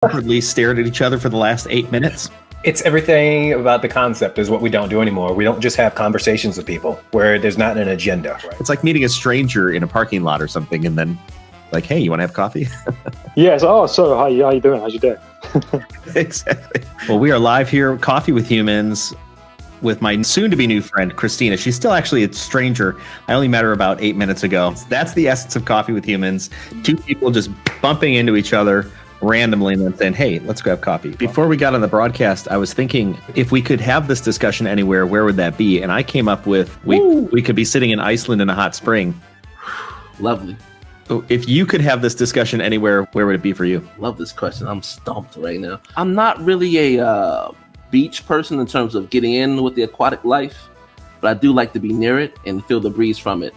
awkwardly stared at each other for the last 8 minutes. It's everything about the concept is what we don't do anymore. We don't just have conversations with people where there's not an agenda. It's like meeting a stranger in a parking lot or something, and then like, hey, you want to have coffee? Yes. Oh, so how you doing? How's your day? Exactly. Well, we are live here, Coffee with Humans, with my soon-to-be new friend, Christina. She's still actually a stranger. I only met her about 8 minutes ago. That's the essence of Coffee with Humans. Two people just bumping into each other randomly and then saying, hey, let's go have coffee. Before we got on the broadcast, I was thinking if we could have this discussion anywhere, where would that be? And I came up with we could be sitting in Iceland in a hot spring. Lovely. If you could have this discussion anywhere, where would it be for you? Love this question. I'm stumped right now. I'm not really a beach person in terms of getting in with the aquatic life, but I do like to be near it and feel the breeze from it.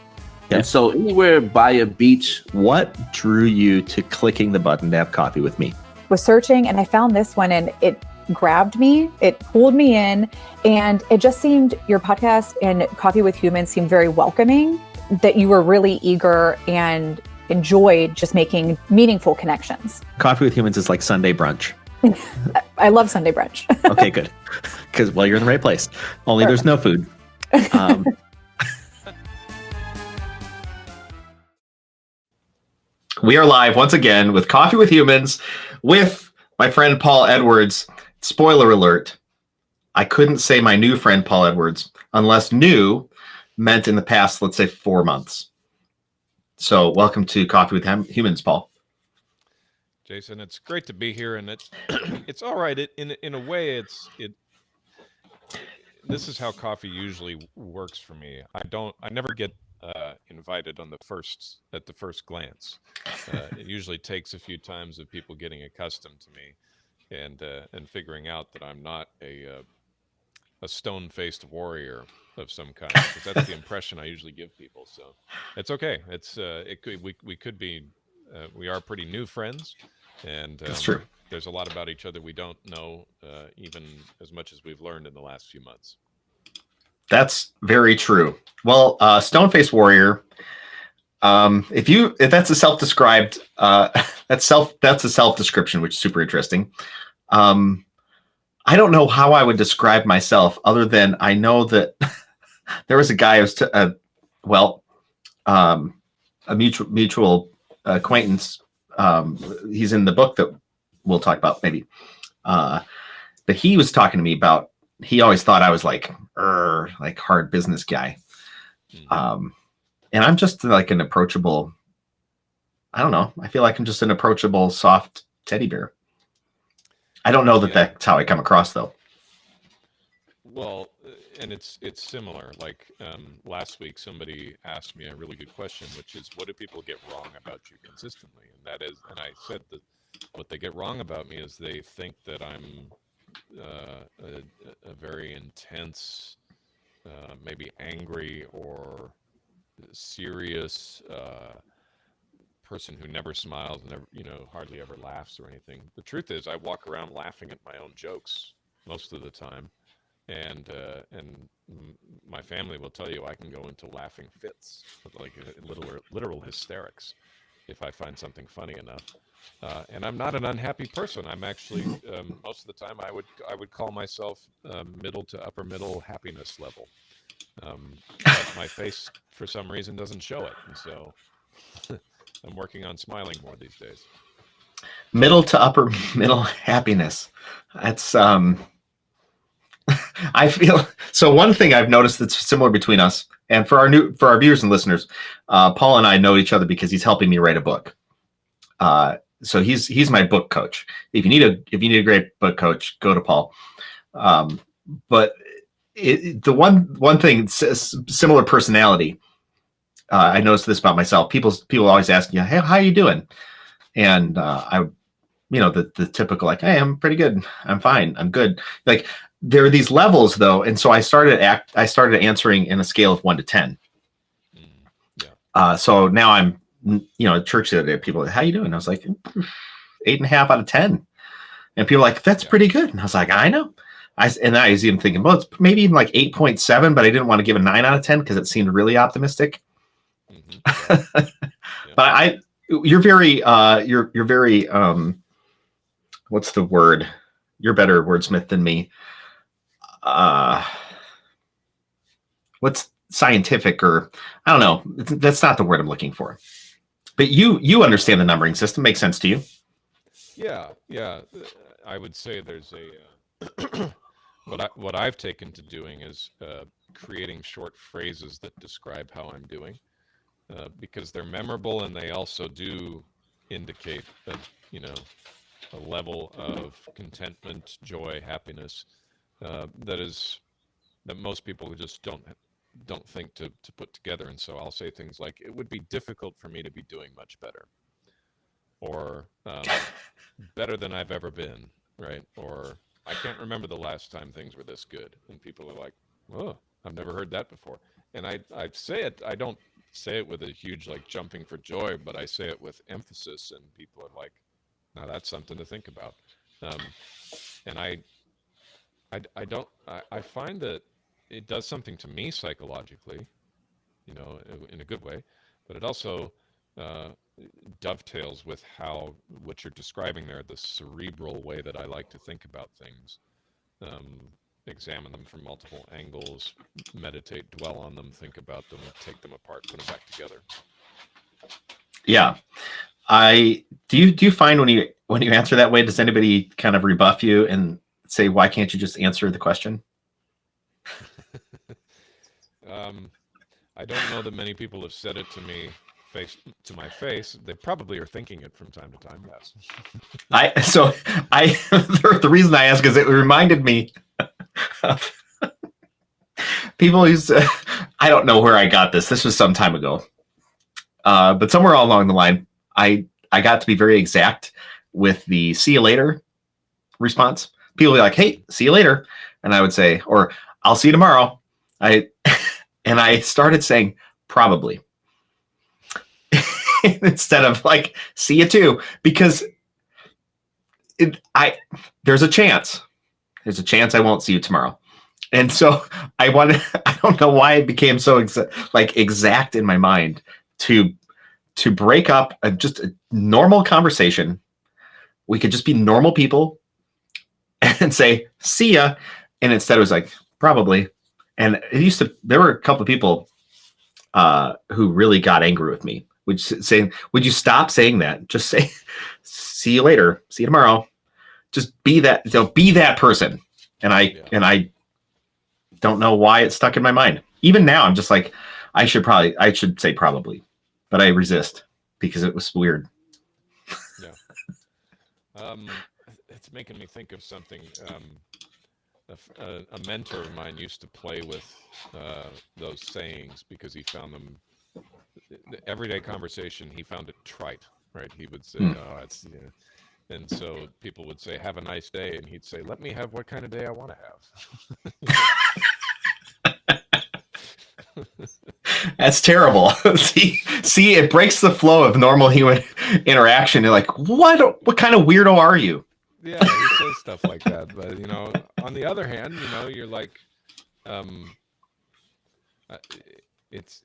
Okay. And so anywhere by a beach. What drew you to clicking the button to have coffee with me? Was searching and I found this one and it grabbed me, it pulled me in, and it just seemed, your podcast and Coffee with Humans seemed very welcoming, that you were really eager and enjoyed just making meaningful connections. Coffee with Humans is like Sunday brunch. I love Sunday brunch. Okay, good. Because, well, you're in the right place. Only There's no food. We are live once again with Coffee with Humans with my friend Paul Edwards. Spoiler alert, I couldn't say my new friend Paul Edwards unless new meant in the past, let's say 4 months. So welcome to Coffee with Humans, Paul. Jason, it's great to be here, and it's all right. In a way, this is how coffee usually works for me. I never get invited at the first glance. It usually takes a few times of people getting accustomed to me and figuring out that I'm not a stone-faced warrior of some kind, because that's the impression I usually give people. So it's okay. We are pretty new friends, and that's true. There's a lot about each other we don't know, even as much as we've learned in the last few months. That's very true. Well, stone-faced warrior. If that's a self-described, that's a self-description, which is super interesting. I don't know how I would describe myself other than I know that there was a guy who was a mutual acquaintance. He's in the book that we'll talk about maybe. But he was talking to me about, he always thought I was like hard business guy. And I'm just like an approachable, I don't know. I feel like I'm just an approachable, soft teddy bear. I don't know that that's how I come across, though. Well, and it's similar. Like last week, somebody asked me a really good question, which is, what do people get wrong about you consistently? And I said that what they get wrong about me is they think that I'm a very intense, maybe angry or serious person who never smiles, never, hardly ever laughs or anything. The truth is, I walk around laughing at my own jokes most of the time, and my family will tell you I can go into laughing fits, like literal hysterics, if I find something funny enough. And I'm not an unhappy person. I'm actually most of the time I would call myself middle to upper middle happiness level. But my face, for some reason, doesn't show it, and so I'm working on smiling more these days. Middle to upper middle happiness. That's I feel so. One thing I've noticed that's similar between us, and for our viewers and listeners, Paul and I know each other because he's helping me write a book. So he's my book coach. If you need a great book coach, go to Paul. But the one thing, similar personality. I noticed this about myself. People always ask me, "Hey, how are you doing?" And the typical like, "Hey, I'm pretty good. I'm fine. I'm good." Like there are these levels though, and so I started answering in a scale of 1 to 10. So now I'm at church the other day, people are like, "How you doing?" I was like, 8.5 out of 10, and people are like, "That's pretty good." And I was like, "I know." I was even thinking, well, it's maybe even like 8.7, but I didn't want to give a 9 out of 10 because it seemed really optimistic. Mm-hmm. But you're very what's the word? You're better wordsmith than me. What's scientific, or I don't know. That's not the word I'm looking for. But you understand the numbering system. Makes sense to you. Yeah. I would say there's a what I've taken to doing is creating short phrases that describe how I'm doing, because they're memorable and they also do indicate that, you know, a level of contentment, joy, happiness that most people just don't think to put together. And so I'll say things like, it would be difficult for me to be doing much better, or better than I've ever been, right? Or I can't remember the last time things were this good. And people are like, oh, I've never heard that before. And I say it, I don't say it with a huge like jumping for joy, but I say it with emphasis, and people are like, now that's something to think about. And I find that it does something to me psychologically, you know, in a good way, but it also dovetails with what you're describing there, the cerebral way that I like to think about things. Examine them from multiple angles, meditate, dwell on them, think about them, take them apart, put them back together. Yeah. Do you find when you answer that way, does anybody kind of rebuff you and say, why can't you just answer the question? I don't know that many people have said it to me face to my face. They probably are thinking it from time to time. Yes. The reason I ask is it reminded me of people who said, I don't know where I got this. This was some time ago. But somewhere along the line, I got to be very exact with the see you later response. People would be like, hey, see you later. And I would say, or I'll see you tomorrow. And I started saying probably instead of like, see you too, because there's a chance I won't see you tomorrow. And so I don't know why it became so exact in my mind to break up just a normal conversation. We could just be normal people and say, see ya. And instead it was like, probably. And there were a couple of people who really got angry with me, saying, would you stop saying that? Just say, see you later. See you tomorrow. Just be that, be that person. And I don't know why it stuck in my mind. Even now, I'm just like, I should say probably, but I resist because it was weird. Yeah. It's making me think of something. A mentor of mine used to play with those sayings because he found them, the everyday conversation, he found it trite, right? He would say, oh, it's, yeah. And so people would say, have a nice day. And he'd say, let me have what kind of day I want to have. That's terrible. See, it breaks the flow of normal human interaction. You're like, what kind of weirdo are you? Yeah, he says stuff like that. But, you know, on the other hand, you know, you're like, it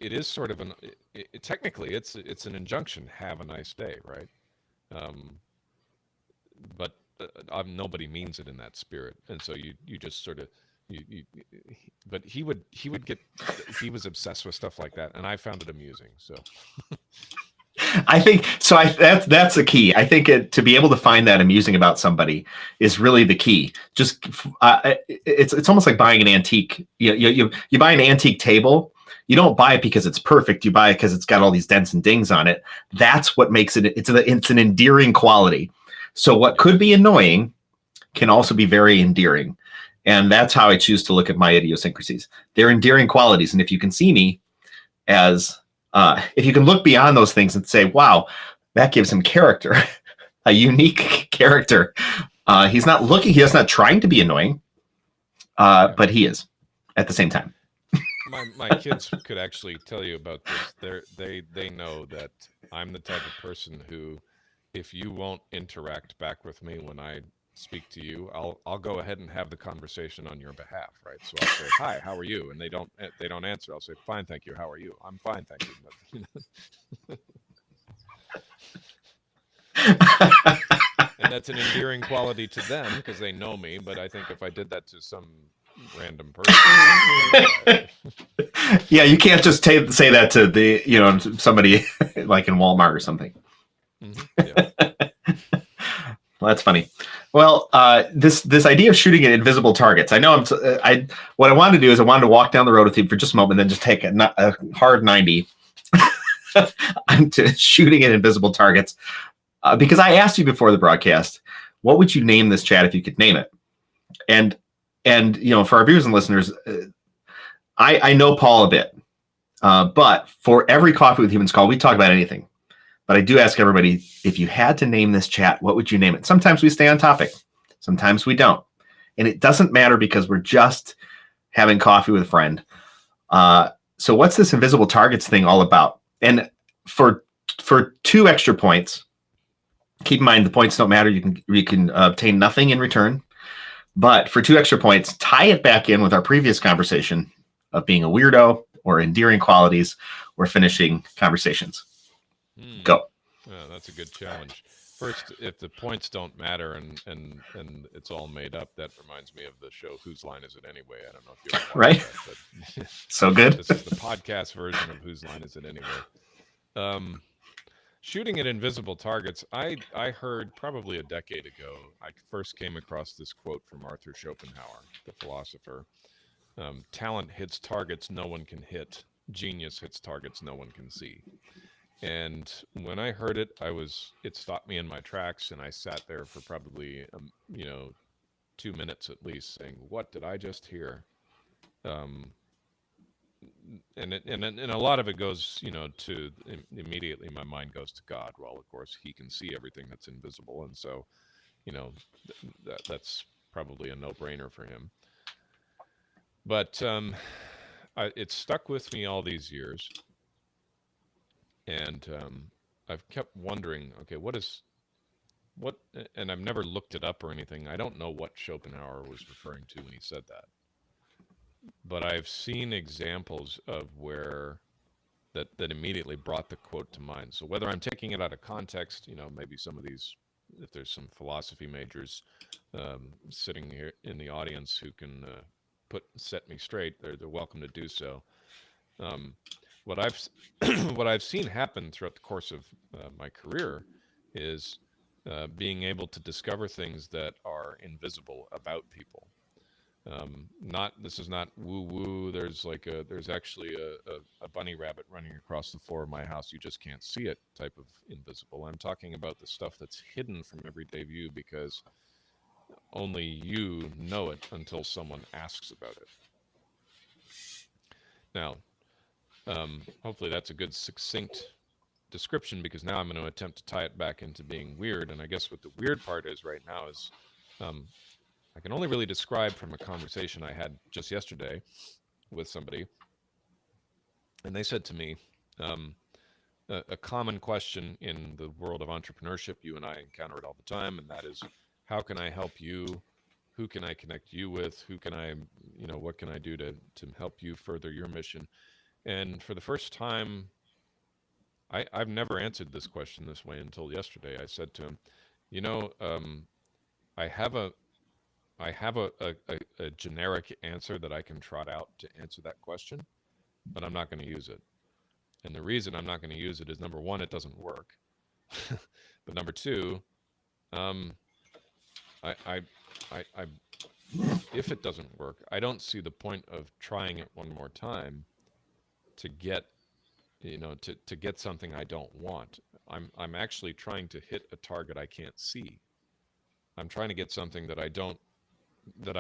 is sort of technically it's an injunction. Have a nice day, right? But nobody means it in that spirit, and so you just sort of but he was obsessed with stuff like that, and I found it amusing. So. I think so. That's the key. I think to be able to find that amusing about somebody is really the key. Just it's almost like buying an antique. You buy an antique table. You don't buy it because it's perfect. You buy it because it's got all these dents and dings on it. That's what makes it. It's an endearing quality. So what could be annoying can also be very endearing, and that's how I choose to look at my idiosyncrasies. They're endearing qualities, and if you can see me as if you can look beyond those things and say, wow, that gives him character, a unique character. He's not trying to be annoying, but he is at the same time. My kids could actually tell you about this. They know that I'm the type of person who, if you won't interact back with me when I speak to you, I'll go ahead and have the conversation on your behalf, right? So I'll say, hi, how are you? And they don't answer. I'll say, fine, thank you. How are you? I'm fine, thank you. And that's an endearing quality to them because they know me. But I think if I did that to some random person, Yeah, you can't just say that to the somebody like in Walmart or something. yeah. Well, that's funny. Well, this idea of shooting at invisible targets. I know what I wanted to do is I wanted to walk down the road with you for just a moment, and then just take a hard 90 to shooting at invisible targets. Because I asked you before the broadcast, what would you name this chat if you could name it? And for our viewers and listeners, I know Paul a bit, but for every Coffee with Humans call, we talk about anything. But I do ask everybody, if you had to name this chat, what would you name it? Sometimes we stay on topic. Sometimes we don't. And it doesn't matter because we're just having coffee with a friend. So what's this invisible targets thing all about? And for 2 extra points, keep in mind the points don't matter. You can obtain nothing in return. But for 2 extra points, tie it back in with our previous conversation of being a weirdo or endearing qualities or finishing conversations. Go. That's a good challenge. First, if the points don't matter and it's all made up, that reminds me of the show Whose Line Is It Anyway? I don't know if you ever watched Right. that, but So good. this is the podcast version of Whose Line Is It Anyway? Shooting at invisible targets. I heard probably a decade ago, I first came across this quote from Arthur Schopenhauer, the philosopher. Talent hits targets no one can hit. Genius hits targets no one can see. And when I heard it, it stopped me in my tracks, and I sat there for probably 2 minutes at least, saying, "What did I just hear?" And a lot of it goes, to immediately my mind goes to God. Well, of course, He can see everything that's invisible, and so, that's probably a no-brainer for Him. But it stuck with me all these years. And I've kept wondering, okay, and I've never looked it up or anything. I don't know what Schopenhauer was referring to when he said that. But I've seen examples of where that immediately brought the quote to mind. So whether I'm taking it out of context, maybe some of these, if there's some philosophy majors sitting here in the audience who can set me straight, they're welcome to do so. What I've seen happen throughout the course of my career is being able to discover things that are invisible about people. This is not woo woo. There's actually a bunny rabbit running across the floor of my house. You just can't see it type of invisible. I'm talking about the stuff that's hidden from everyday view because only you know it until someone asks about it. Now, hopefully that's a good succinct description, because now I'm going to attempt to tie it back into being weird. And I guess what the weird part is right now is I can only really describe from a conversation I had just yesterday with somebody. And they said to me, a common question in the world of entrepreneurship, you and I encounter it all the time, and that is, how can I help you? Who can I connect you with? Who can I, what can I do to help you further your mission? And for the first time, I've never answered this question this way until yesterday. I said to him, I have a generic answer that I can trot out to answer that question, but I'm not going to use it. And the reason I'm not going to use it is, number one, it doesn't work. But number two, if it doesn't work, I don't see the point of trying it one more time to get, to get something I don't want. I'm actually trying to hit a target I can't see. I'm trying to get something that I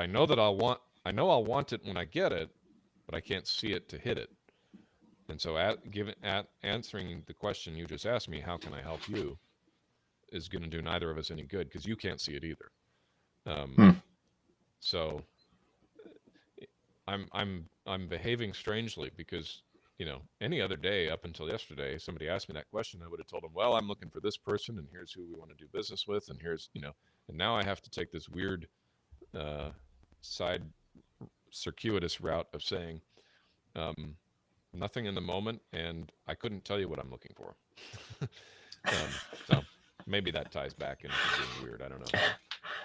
know that I'll want. I know I'll want it when I get it, but I can't see it to hit it. And so answering the question you just asked me, how can I help you, is going to do neither of us any good, because you can't see it either. So I'm behaving strangely, because any other day up until yesterday, somebody asked me that question, I would have told them, well, I'm looking for this person, and here's who we want to do business with, and here's and now I have to take this weird side circuitous route of saying nothing in the moment, and I couldn't tell you what I'm looking for. So maybe that ties back into being weird. I don't know.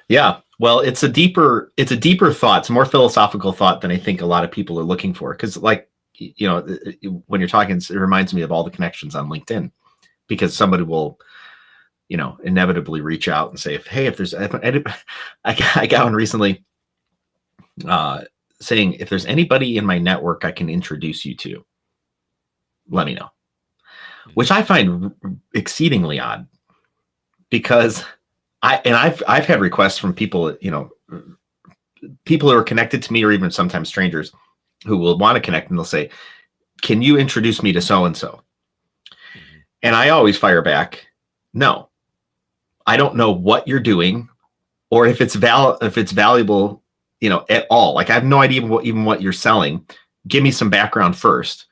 Yeah. Well, it's a deeper thought. It's a more philosophical thought than I think a lot of people are looking for. Because, like, you know, when you're talking, it reminds me of all the connections on LinkedIn, because somebody will, you know, inevitably reach out and say, hey, if there's, I got one recently saying, if there's anybody in my network I can introduce you to, let me know, which I find exceedingly odd, because I've had requests from people, you know, people who are connected to me, or even sometimes strangers who will want to connect, and they'll say, can you introduce me to so-and-so? And I always fire back, no, I don't know what you're doing, or if it's valuable, you know, at all. Like, I have no idea even what you're selling. Give me some background first,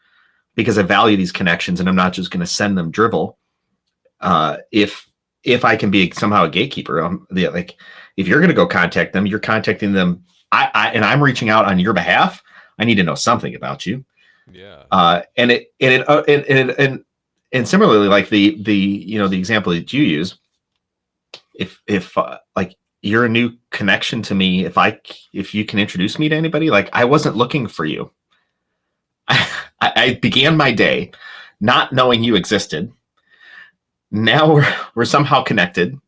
because I value these connections, and I'm not just going to send them drivel. If I can be somehow a gatekeeper, like, if you're going to go contact them, you're contacting them. And I'm reaching out on your behalf. I need to know something about you. Yeah. And similarly, like the you know, the example that you use, if like, you're a new connection to me, if you can introduce me to anybody, like, I wasn't looking for you. I began my day not knowing you existed. Now we're somehow connected.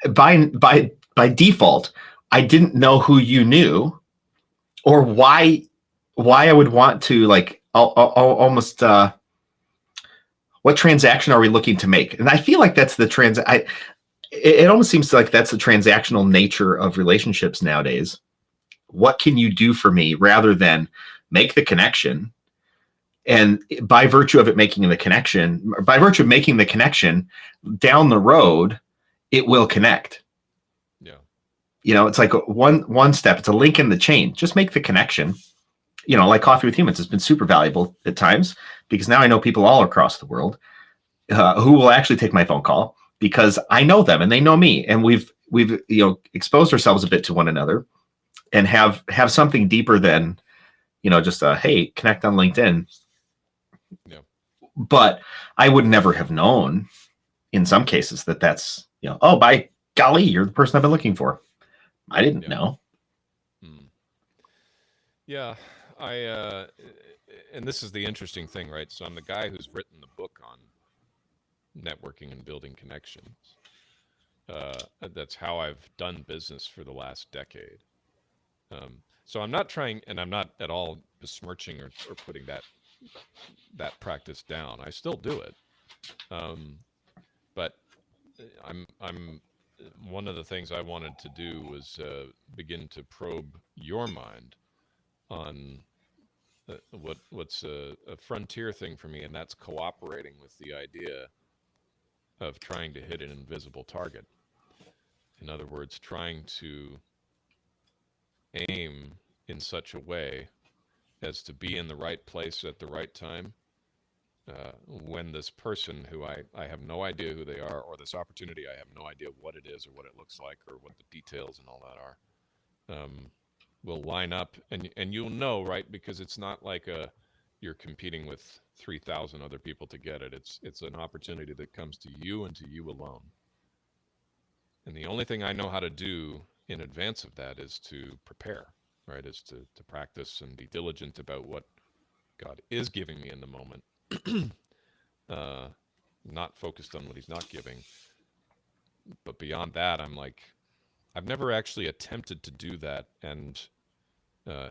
By default, I didn't know who you knew, or why I would want to, like, almost what transaction are we looking to make? And I feel like that's the it almost seems like that's the transactional nature of relationships nowadays. What can you do for me, rather than make the connection? And by virtue of making the connection, down the road, it will connect. Yeah. You know, it's like one step. It's a link in the chain. Just make the connection. You know, like Coffee with Humans has been super valuable at times, because now I know people all across the world who will actually take my phone call, because I know them and they know me, and we've you know, exposed ourselves a bit to one another, and have something deeper than, you know, just hey, connect on LinkedIn. Yeah. But I would never have known, in some cases, that's, you know, oh, by golly, you're the person I've been looking for. I didn't know. Yeah, and this is the interesting thing, right? So I'm the guy who's written the book on networking and building connections. That's how I've done business for the last decade. So I'm not trying, and I'm not at all besmirching or putting that practice down. I still do it. But I'm one of the things I wanted to do was begin to probe your mind on what's a frontier thing for me, and that's cooperating with the idea of trying to hit an invisible target. In other words, trying to aim in such a way as to be in the right place at the right time, when this person who I have no idea who they are, or this opportunity, I have no idea what it is or what it looks like or what the details and all that are, will line up, and you'll know, right? Because it's not like you're competing with 3,000 other people to get it. It's an opportunity that comes to you and to you alone. And the only thing I know how to do in advance of that is to prepare, right? Is to practice and be diligent about what God is giving me in the moment. Not focused on what he's not giving. But beyond that, I'm like, I've never actually attempted to do that. And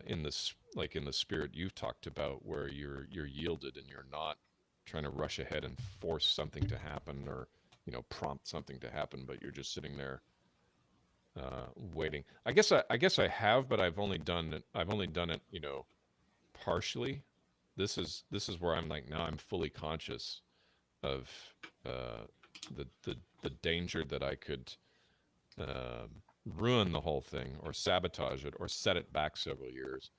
in the spirit you've talked about, where you're yielded and you're not trying to rush ahead and force something to happen, or, you know, prompt something to happen, but you're just sitting there waiting. I guess I have, but I've only done it, you know, partially. This is where I'm like, now I'm fully conscious of the danger that I could ruin the whole thing, or sabotage it, or set it back several years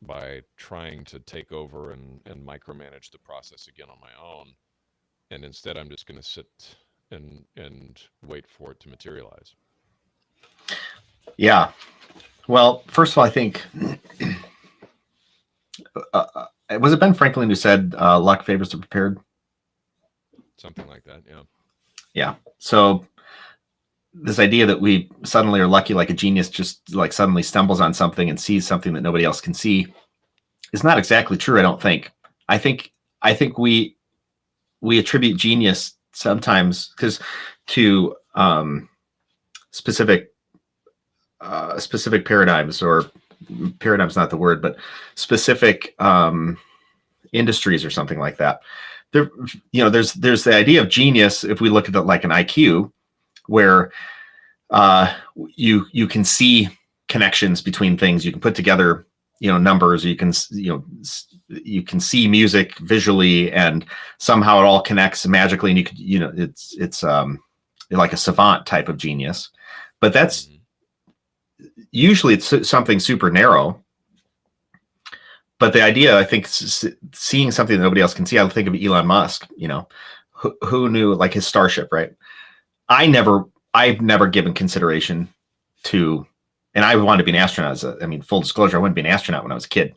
by trying to take over and micromanage the process again on my own. And instead, I'm just going to sit and wait for it to materialize. Yeah. Well, first of all, I think was it Ben Franklin who said luck favors the prepared? Something like that, yeah. Yeah. So this idea that we suddenly are lucky, like a genius just like suddenly stumbles on something and sees something that nobody else can see, is not exactly true. I don't think. I think we attribute genius sometimes because to specific specific paradigms, or paradigm's not the word, but specific industries or something like that. There, there's the idea of genius. If we look at it like an IQ, where you can see connections between things, you can put together numbers, you can see music visually, and somehow it all connects magically, and you could it's like a savant type of genius, but that's usually it's something super narrow. But the idea, I think, seeing something that nobody else can see. I think of Elon Musk. Who knew, like, his Starship, right? I've never given consideration to, and I wanted to be an astronaut. Full disclosure, I wanted to be an astronaut when I was a kid,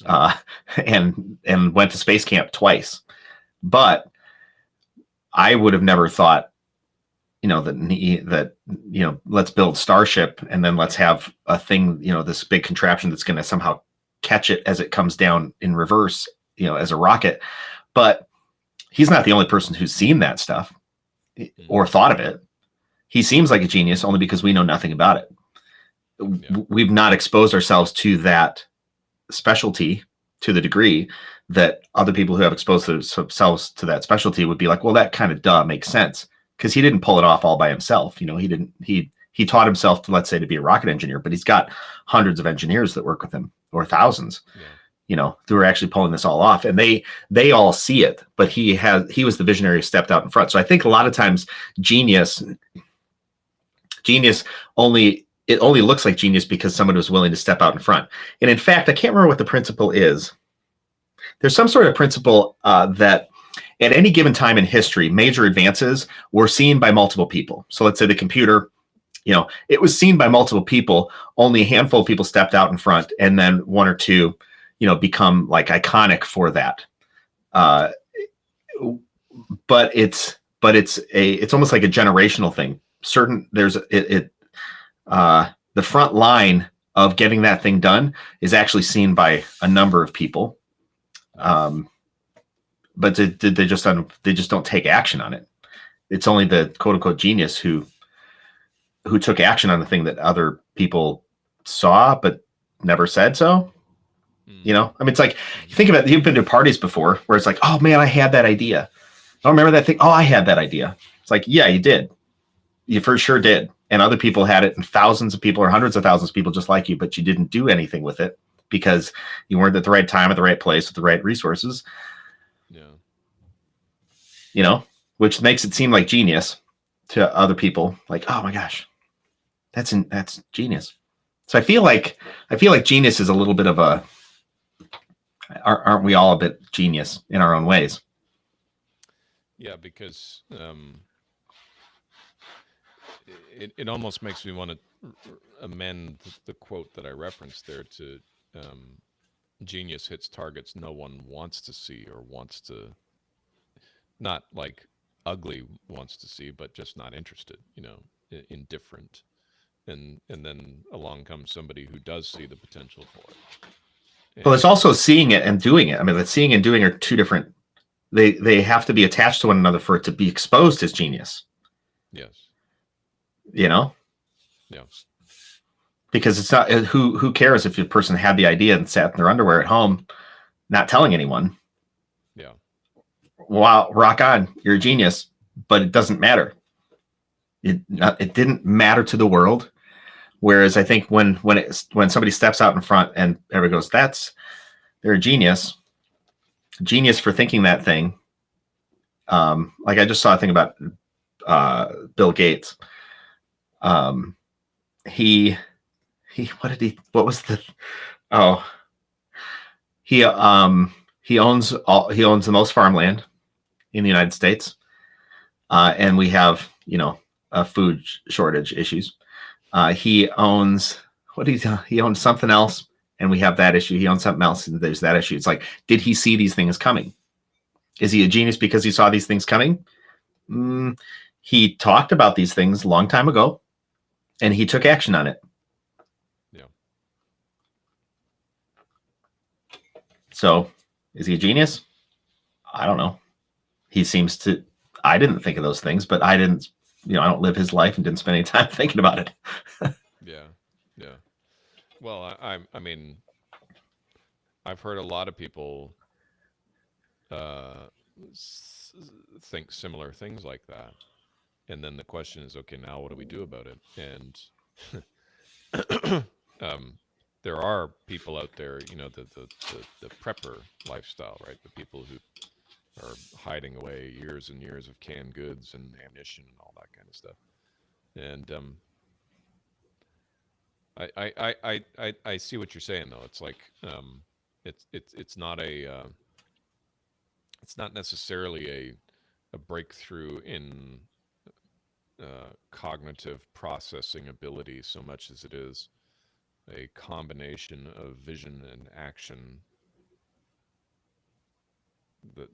and went to space camp twice. But I would have never thought, that let's build Starship and then let's have a thing, this big contraption that's going to somehow catch it as it comes down in reverse, as a rocket. But he's not the only person who's seen that stuff or thought of it. He seems like a genius only because we know nothing about it. Yeah. We've not exposed ourselves to that specialty to the degree that other people who have exposed themselves to that specialty would be like, well, that kind of makes sense, because he didn't pull it off all by himself. He taught himself to, let's say, to be a rocket engineer, but he's got hundreds of engineers that work with him, or thousands, who are actually pulling this all off, and they all see it, but he was the visionary who stepped out in front. So I think a lot of times genius only looks like genius because someone was willing to step out in front. And in fact, I can't remember what the principle is. There's some sort of principle that at any given time in history, major advances were seen by multiple people. So let's say the computer, it was seen by multiple people. Only a handful of people stepped out in front, and then one or two, become like iconic for that. But it's almost like a generational thing. The front line of getting that thing done is actually seen by a number of people. But they just don't take action on it. It's only the quote unquote genius who took action on the thing that other people saw but never said so. It's like, you think about it, you've been to parties before where it's like, oh man, I had that idea. I remember that thing. Oh, I had that idea. It's like, yeah, you did. You for sure did. And other people had it, and thousands of people or hundreds of thousands of people just like you, but you didn't do anything with it because you weren't at the right time, at the right place, with the right resources. Yeah. Which makes it seem like genius to other people. Like, oh my gosh, that's genius. So I feel like genius is a little bit of a, aren't we all a bit genius in our own ways? Yeah, because it almost makes me want to amend the quote that I referenced there to genius hits targets no one wants to see, or wants to, not like ugly wants to see, but just not interested, indifferent. And then along comes somebody who does see the potential for it. Well, it's also seeing it and doing it. The seeing and doing are two different. They have to be attached to one another for it to be exposed as genius. Yes. Yeah. Because it's not, who cares if a person had the idea and sat in their underwear at home, not telling anyone. Yeah. Wow, rock on, you're a genius, but it doesn't matter. It didn't matter to the world. Whereas I think when somebody steps out in front and everybody goes, they're a genius for thinking that thing. Like I just saw a thing about Bill Gates. He owns the most farmland in the United States. And we have, food shortage issues. He owns something else, and we have that issue. He owns something else, and there's that issue. It's like, did he see these things coming? Is he a genius because he saw these things coming? he talked about these things a long time ago, and he took action on it. Yeah. So, is he a genius? I don't know. He seems to. I didn't think of those things, but I didn't. I don't live his life and didn't spend any time thinking about it. Yeah. Yeah. Well, I mean, I've heard a lot of people think similar things like that. And then the question is, okay, now what do we do about it? And there are people out there, the prepper lifestyle, right? The people who are hiding away years and years of canned goods and ammunition and all that kind of stuff. And I see what you're saying though. It's like it's not it's not necessarily a breakthrough in cognitive processing ability so much as it is a combination of vision and action that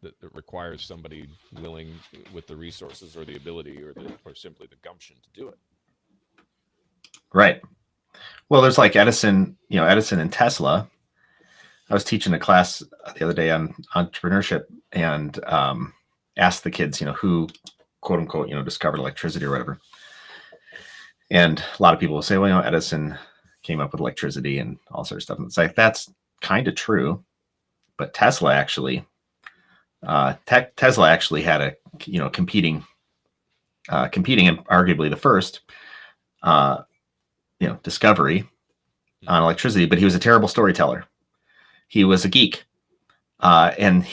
that requires somebody willing with the resources or the ability or simply the gumption to do it. Right. Well, there's like Edison and Tesla. I was teaching a class the other day on entrepreneurship and asked the kids, who, quote unquote, discovered electricity or whatever. And a lot of people will say, well, Edison came up with electricity and all sorts of stuff. And it's like, that's kind of true. But Tesla actually had a, competing and arguably the first, discovery on electricity, but he was a terrible storyteller. He was a geek. And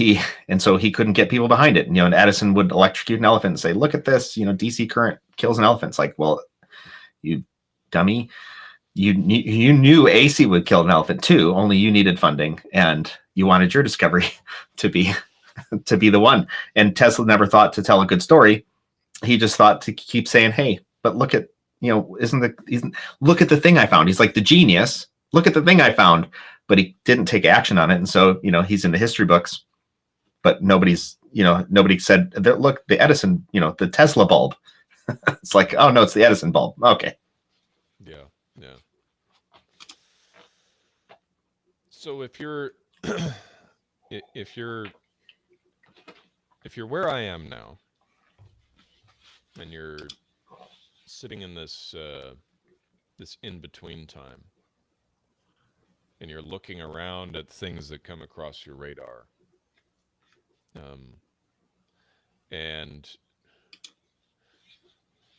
so he couldn't get people behind it. And Edison would electrocute an elephant and say, look at this, DC current kills an elephant. It's like, well, you dummy, you knew AC would kill an elephant too, only you needed funding and you wanted your discovery to be the one. And Tesla never thought to tell a good story. He just thought to keep saying, hey, but look at, look at the thing I found. He's like the genius. Look at the thing I found, but he didn't take action on it. And so, he's in the history books, but nobody said, look, the Edison, the Tesla bulb. It's like, oh no, it's the Edison bulb. Okay. Yeah. Yeah. So if you're where I am now and you're sitting in this in-between time, and you're looking around at things that come across your radar, and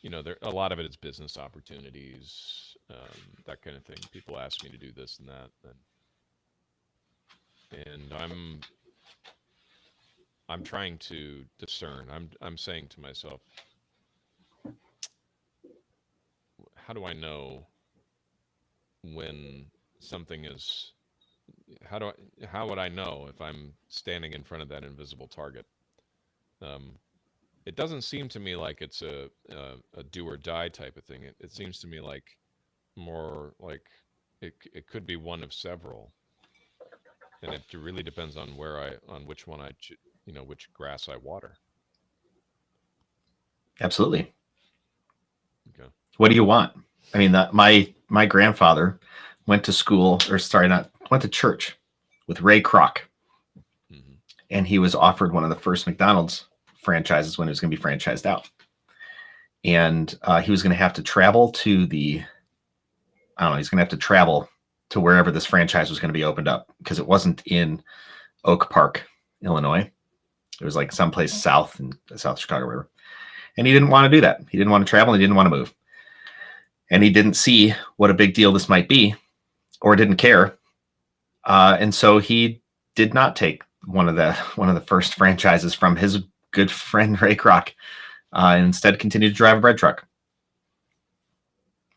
there a lot of it is business opportunities, that kind of thing. People ask me to do this and that, and I'm trying to discern. I'm saying to myself, how do I know when something is? How would I know if I'm standing in front of that invisible target? It doesn't seem to me like it's a do or die type of thing. It seems to me like more like it could be one of several, and it really depends on which one which grass I water. Absolutely. Okay. What do you want? I mean, my grandfather went to church with Ray Kroc. Mm-hmm. And he was offered one of the first McDonald's franchises when it was going to be franchised out. And he was going to have to travel to he's going to have to travel to wherever this franchise was going to be opened up, because it wasn't in Oak Park, Illinois. It was like someplace south in South Chicago, wherever. And he didn't want to do that. He didn't want to travel. And he didn't want to move. And he didn't see what a big deal this might be, or didn't care. And so he did not take one of the first franchises from his good friend Ray Kroc, and instead continued to drive a bread truck.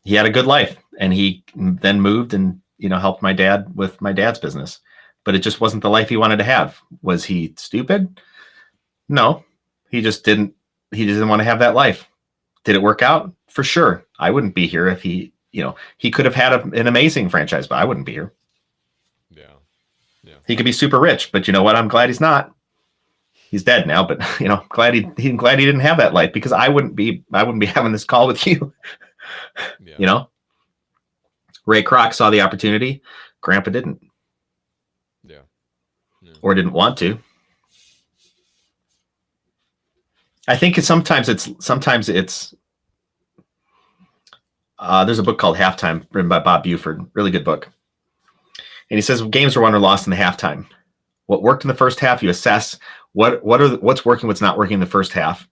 He had a good life, and he then moved and helped my dad with my dad's business. But it just wasn't the life he wanted to have. Was he stupid? No, he just didn't want to have that life. Did it work out? For sure. I wouldn't be here if he could have had an amazing franchise, but I wouldn't be here. Yeah. Yeah. He could be super rich, but you know what? I'm glad he's not. he's dead now, but glad he didn't have that life, because I wouldn't be having this call with you. Yeah. Ray Kroc saw the opportunity. Grandpa didn't. Yeah. Or didn't want to. I think sometimes it's there's a book called Halftime written by Bob Buford, really good book. And he says games are won or lost in the halftime. What worked in the first half, you assess what's working, what's not working in the first half,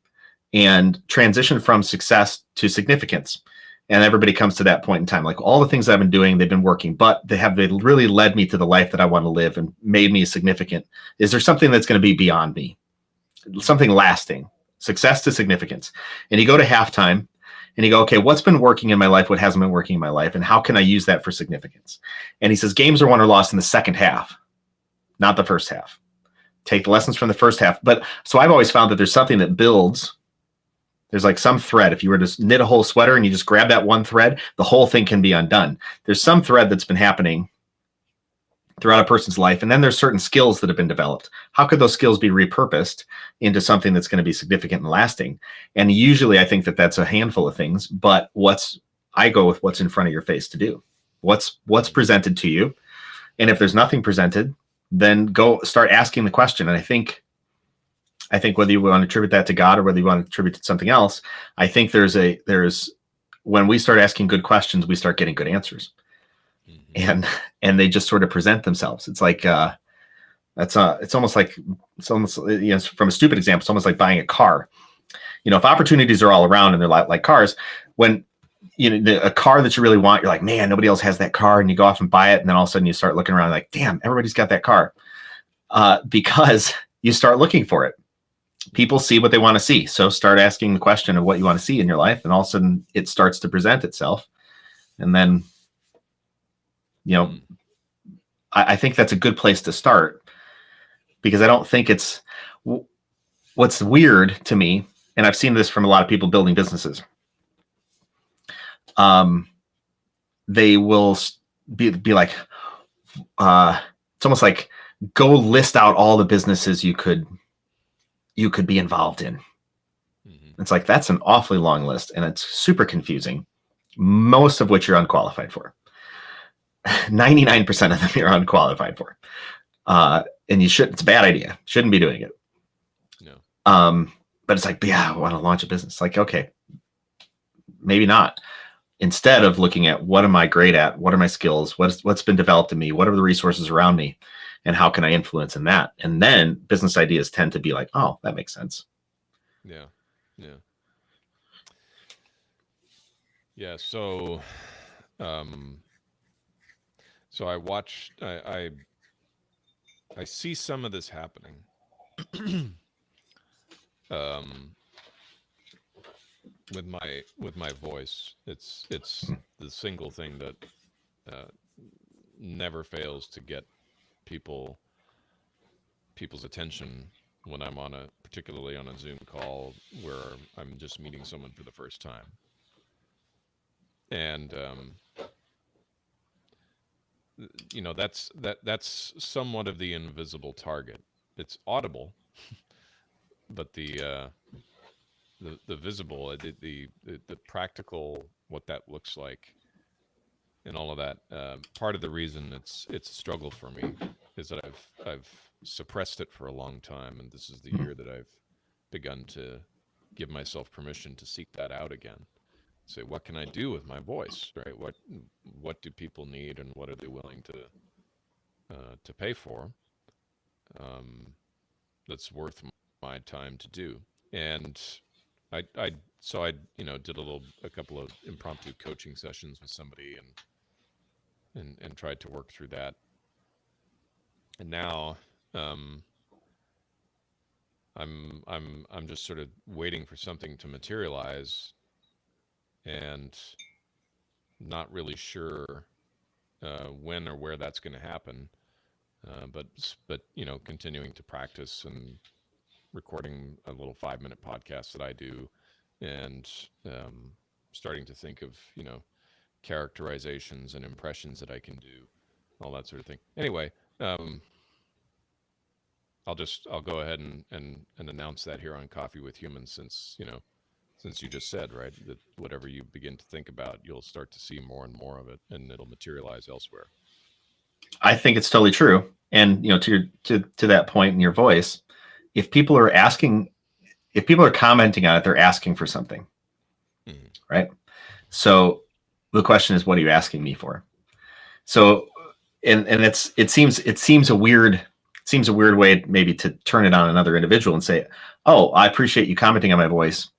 and transition from success to significance. And everybody comes to that point in time. Like, all the things I've been doing, they've been working, but they really led me to the life that I want to live and made me significant. Is there something that's going to be beyond me? Something lasting, success to significance. And you go to halftime and you go, okay, what's been working in my life? What hasn't been working in my life? And how can I use that for significance? And he says, games are won or lost in the second half, not the first half. Take the lessons from the first half. But so I've always found that there's something that builds. There's like some thread. If you were to knit a whole sweater and you just grab that one thread, the whole thing can be undone. There's some thread that's been happening throughout a person's life. And then there's certain skills that have been developed. How could those skills be repurposed into something that's going to be significant and lasting? And usually I think that that's a handful of things, but I go with what's in front of your face to do. What's presented to you. And if there's nothing presented, then go start asking the question. And I think whether you want to attribute that to God or whether you want to attribute it to something else, I think there's when we start asking good questions, we start getting good answers. And they just sort of present themselves. It's like it's almost from a stupid example, it's almost like buying a car. If opportunities are all around and they're like cars, when a car that you really want, you're like, man, nobody else has that car, and you go off and buy it, and then all of a sudden you start looking around like, damn, everybody's got that car, because you start looking for it. People see what they want to see, so start asking the question of what you want to see in your life, and all of a sudden it starts to present itself, and then I think that's a good place to start, because I don't think it's what's weird to me, and I've seen this from a lot of people building businesses. They will be like, it's almost like, go list out all the businesses you could be involved in. It's like, that's an awfully long list, and it's super confusing, most of which you're unqualified for. 99% of them you're unqualified for. And it's a bad idea. Shouldn't be doing it. No. But it's like, yeah, I want to launch a business. Like, okay, maybe not. Instead of looking at, what am I great at? What are my skills? What's been developed in me? What are the resources around me? And how can I influence in that? And then business ideas tend to be like, oh, that makes sense. Yeah. So, I watched. I see some of this happening. With my voice, it's the single thing that never fails to get people's attention when I'm particularly on a Zoom call where I'm just meeting someone for the first time. And that's somewhat of the invisible target. It's audible, but the visible, the practical, what that looks like, and all of that. Part of the reason it's a struggle for me is that I've suppressed it for a long time, and this is the year that I've begun to give myself permission to seek that out again. Say, what can I do with my voice, right? What do people need, and what are they willing to pay for? That's worth my time to do. And I did a couple of impromptu coaching sessions with somebody, and tried to work through that. And now I'm just sort of waiting for something to materialize, and not really sure when or where that's going to happen. But continuing to practice and recording a little 5-minute podcast that I do, and starting to think of characterizations and impressions that I can do, all that sort of thing. Anyway, I'll go ahead and announce that here on Coffee with Humans, since you just said, right, that whatever you begin to think about, you'll start to see more and more of it, and it'll materialize elsewhere. I think it's totally true. And to that point in your voice, if people are commenting on it, they're asking for something, right? So the question is, what are you asking me for? So, and it seems a weird way maybe to turn it on another individual and say, oh, I appreciate you commenting on my voice.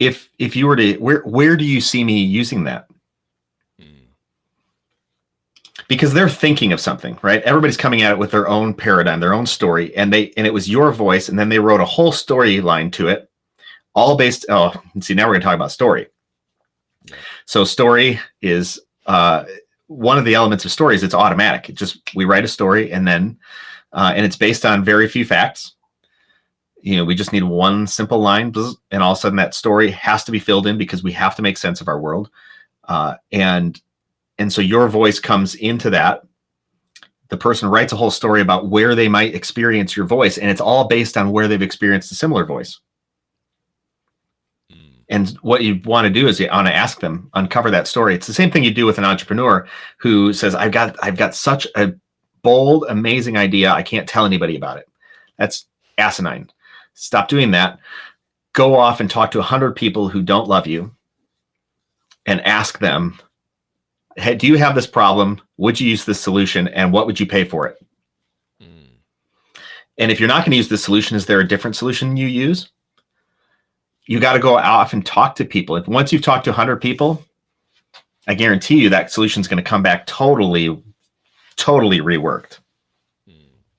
If you were to, where do you see me using that? Because they're thinking of something, right? Everybody's coming at it with their own paradigm, their own story, and it was your voice, and then they wrote a whole storyline to it, all based. Oh, see, now we're going to talk about story. So story is one of the elements of story is it's automatic. We write a story, and then and it's based on very few facts. We just need one simple line, and all of a sudden that story has to be filled in because we have to make sense of our world, and so your voice comes into that. The person writes a whole story about where they might experience your voice, and it's all based on where they've experienced a similar voice. And what you want to do is you want to ask them, uncover that story. It's the same thing you do with an entrepreneur who says, I've got such a bold, amazing idea. I can't tell anybody about it. That's asinine. Stop doing that. Go off and talk to 100 people who don't love you and ask them, hey, do you have this problem? Would you use this solution? And what would you pay for it? And if you're not going to use this solution, is there a different solution you use? You got to go off and talk to people. If once you've talked to 100 people, I guarantee you that solution is going to come back totally reworked.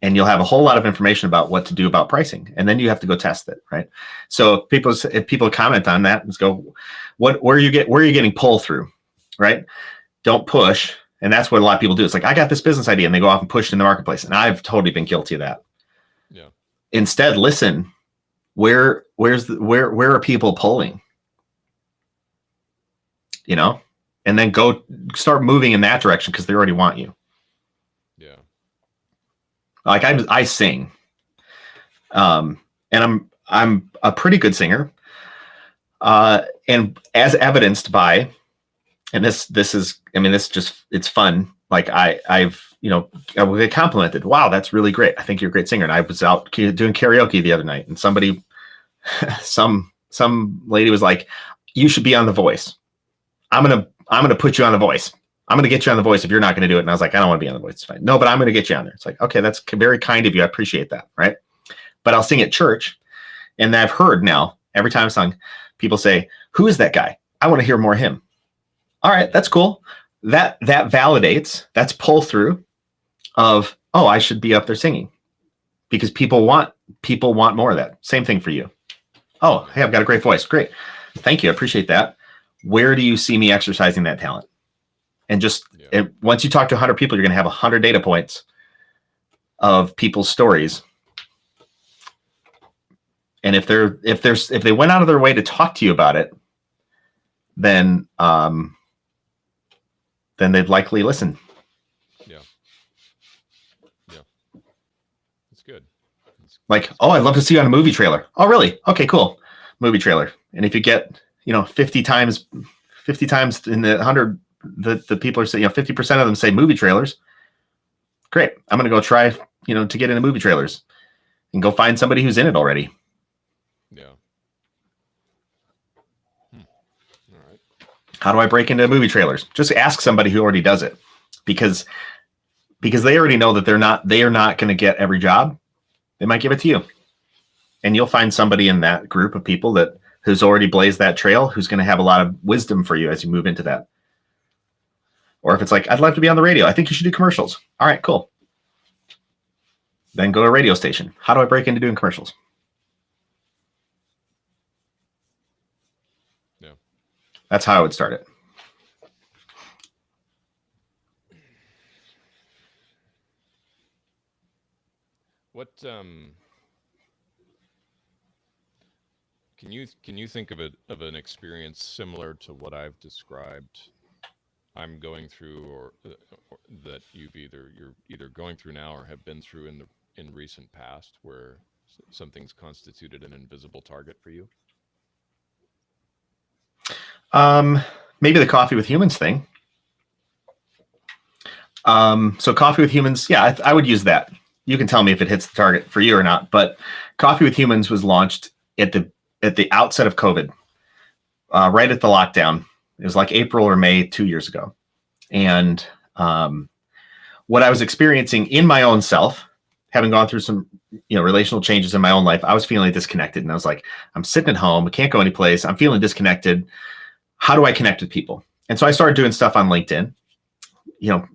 And you'll have a whole lot of information about what to do about pricing. And then you have to go test it, right? So if people comment on that, let's go, where are you getting pull through, right? Don't push. And that's what a lot of people do. It's like, I got this business idea, and they go off and push it in the marketplace. And I've totally been guilty of that. Yeah. Instead, listen, where are people pulling? And then go start moving in that direction because they already want you. Yeah. Like I sing, and I'm a pretty good singer, and as evidenced by, and this is, it's fun. Like I will get complimented. Wow, that's really great. I think you're a great singer. And I was out doing karaoke the other night, and somebody, some lady was like, "You should be on The Voice. I'm gonna put you on The Voice. I'm gonna get you on The Voice if you're not gonna do it." And I was like, "I don't want to be on The Voice. It's fine. No, but I'm gonna get you on there." It's like, okay, that's very kind of you. I appreciate that, right? But I'll sing at church, and I've heard now every time I sung, people say, "Who is that guy? I want to hear more of him." All right, that's cool. That validates. That's pull through of, oh, I should be up there singing, because people want more of that. Same thing for you. Oh, hey, I've got a great voice. Great. Thank you. I appreciate that. Where do you see me exercising that talent? And once you talk to 100 people, you're going to have 100 data points of people's stories. And if they went out of their way to talk to you about it, then they'd likely listen. Yeah. That's good. Like, oh, I'd love to see you on a movie trailer. Oh, really? Okay, cool. Movie trailer. And if you get, 50 times in the 100, the people are saying, 50% of them say movie trailers. Great. I'm going to go try, to get into movie trailers and go find somebody who's in it already. Yeah. All right. How do I break into movie trailers? Just ask somebody who already does it, because they already know that they are not going to get every job. They might give it to you, and you'll find somebody in that group of people who's already blazed that trail, who's going to have a lot of wisdom for you as you move into that. Or if it's like, I'd love to be on the radio, I think you should do commercials. All right, cool. Then go to a radio station. How do I break into doing commercials? Yeah. That's how I would start it. What can you think of an experience similar to what I've described I'm going through, or that you're either going through now or have been through in recent past, where something's constituted an invisible target for you? Maybe the Coffee with Humans thing. So Coffee with Humans, yeah, I would use that. You can tell me if it hits the target for you or not. But Coffee with Humans was launched at the outset of COVID, right at the lockdown. It was like April or May 2 years ago. And what I was experiencing in my own self, having gone through some relational changes in my own life, I was feeling disconnected. And I was like, I'm sitting at home. I can't go anyplace. I'm feeling disconnected. How do I connect with people? And so I started doing stuff on LinkedIn,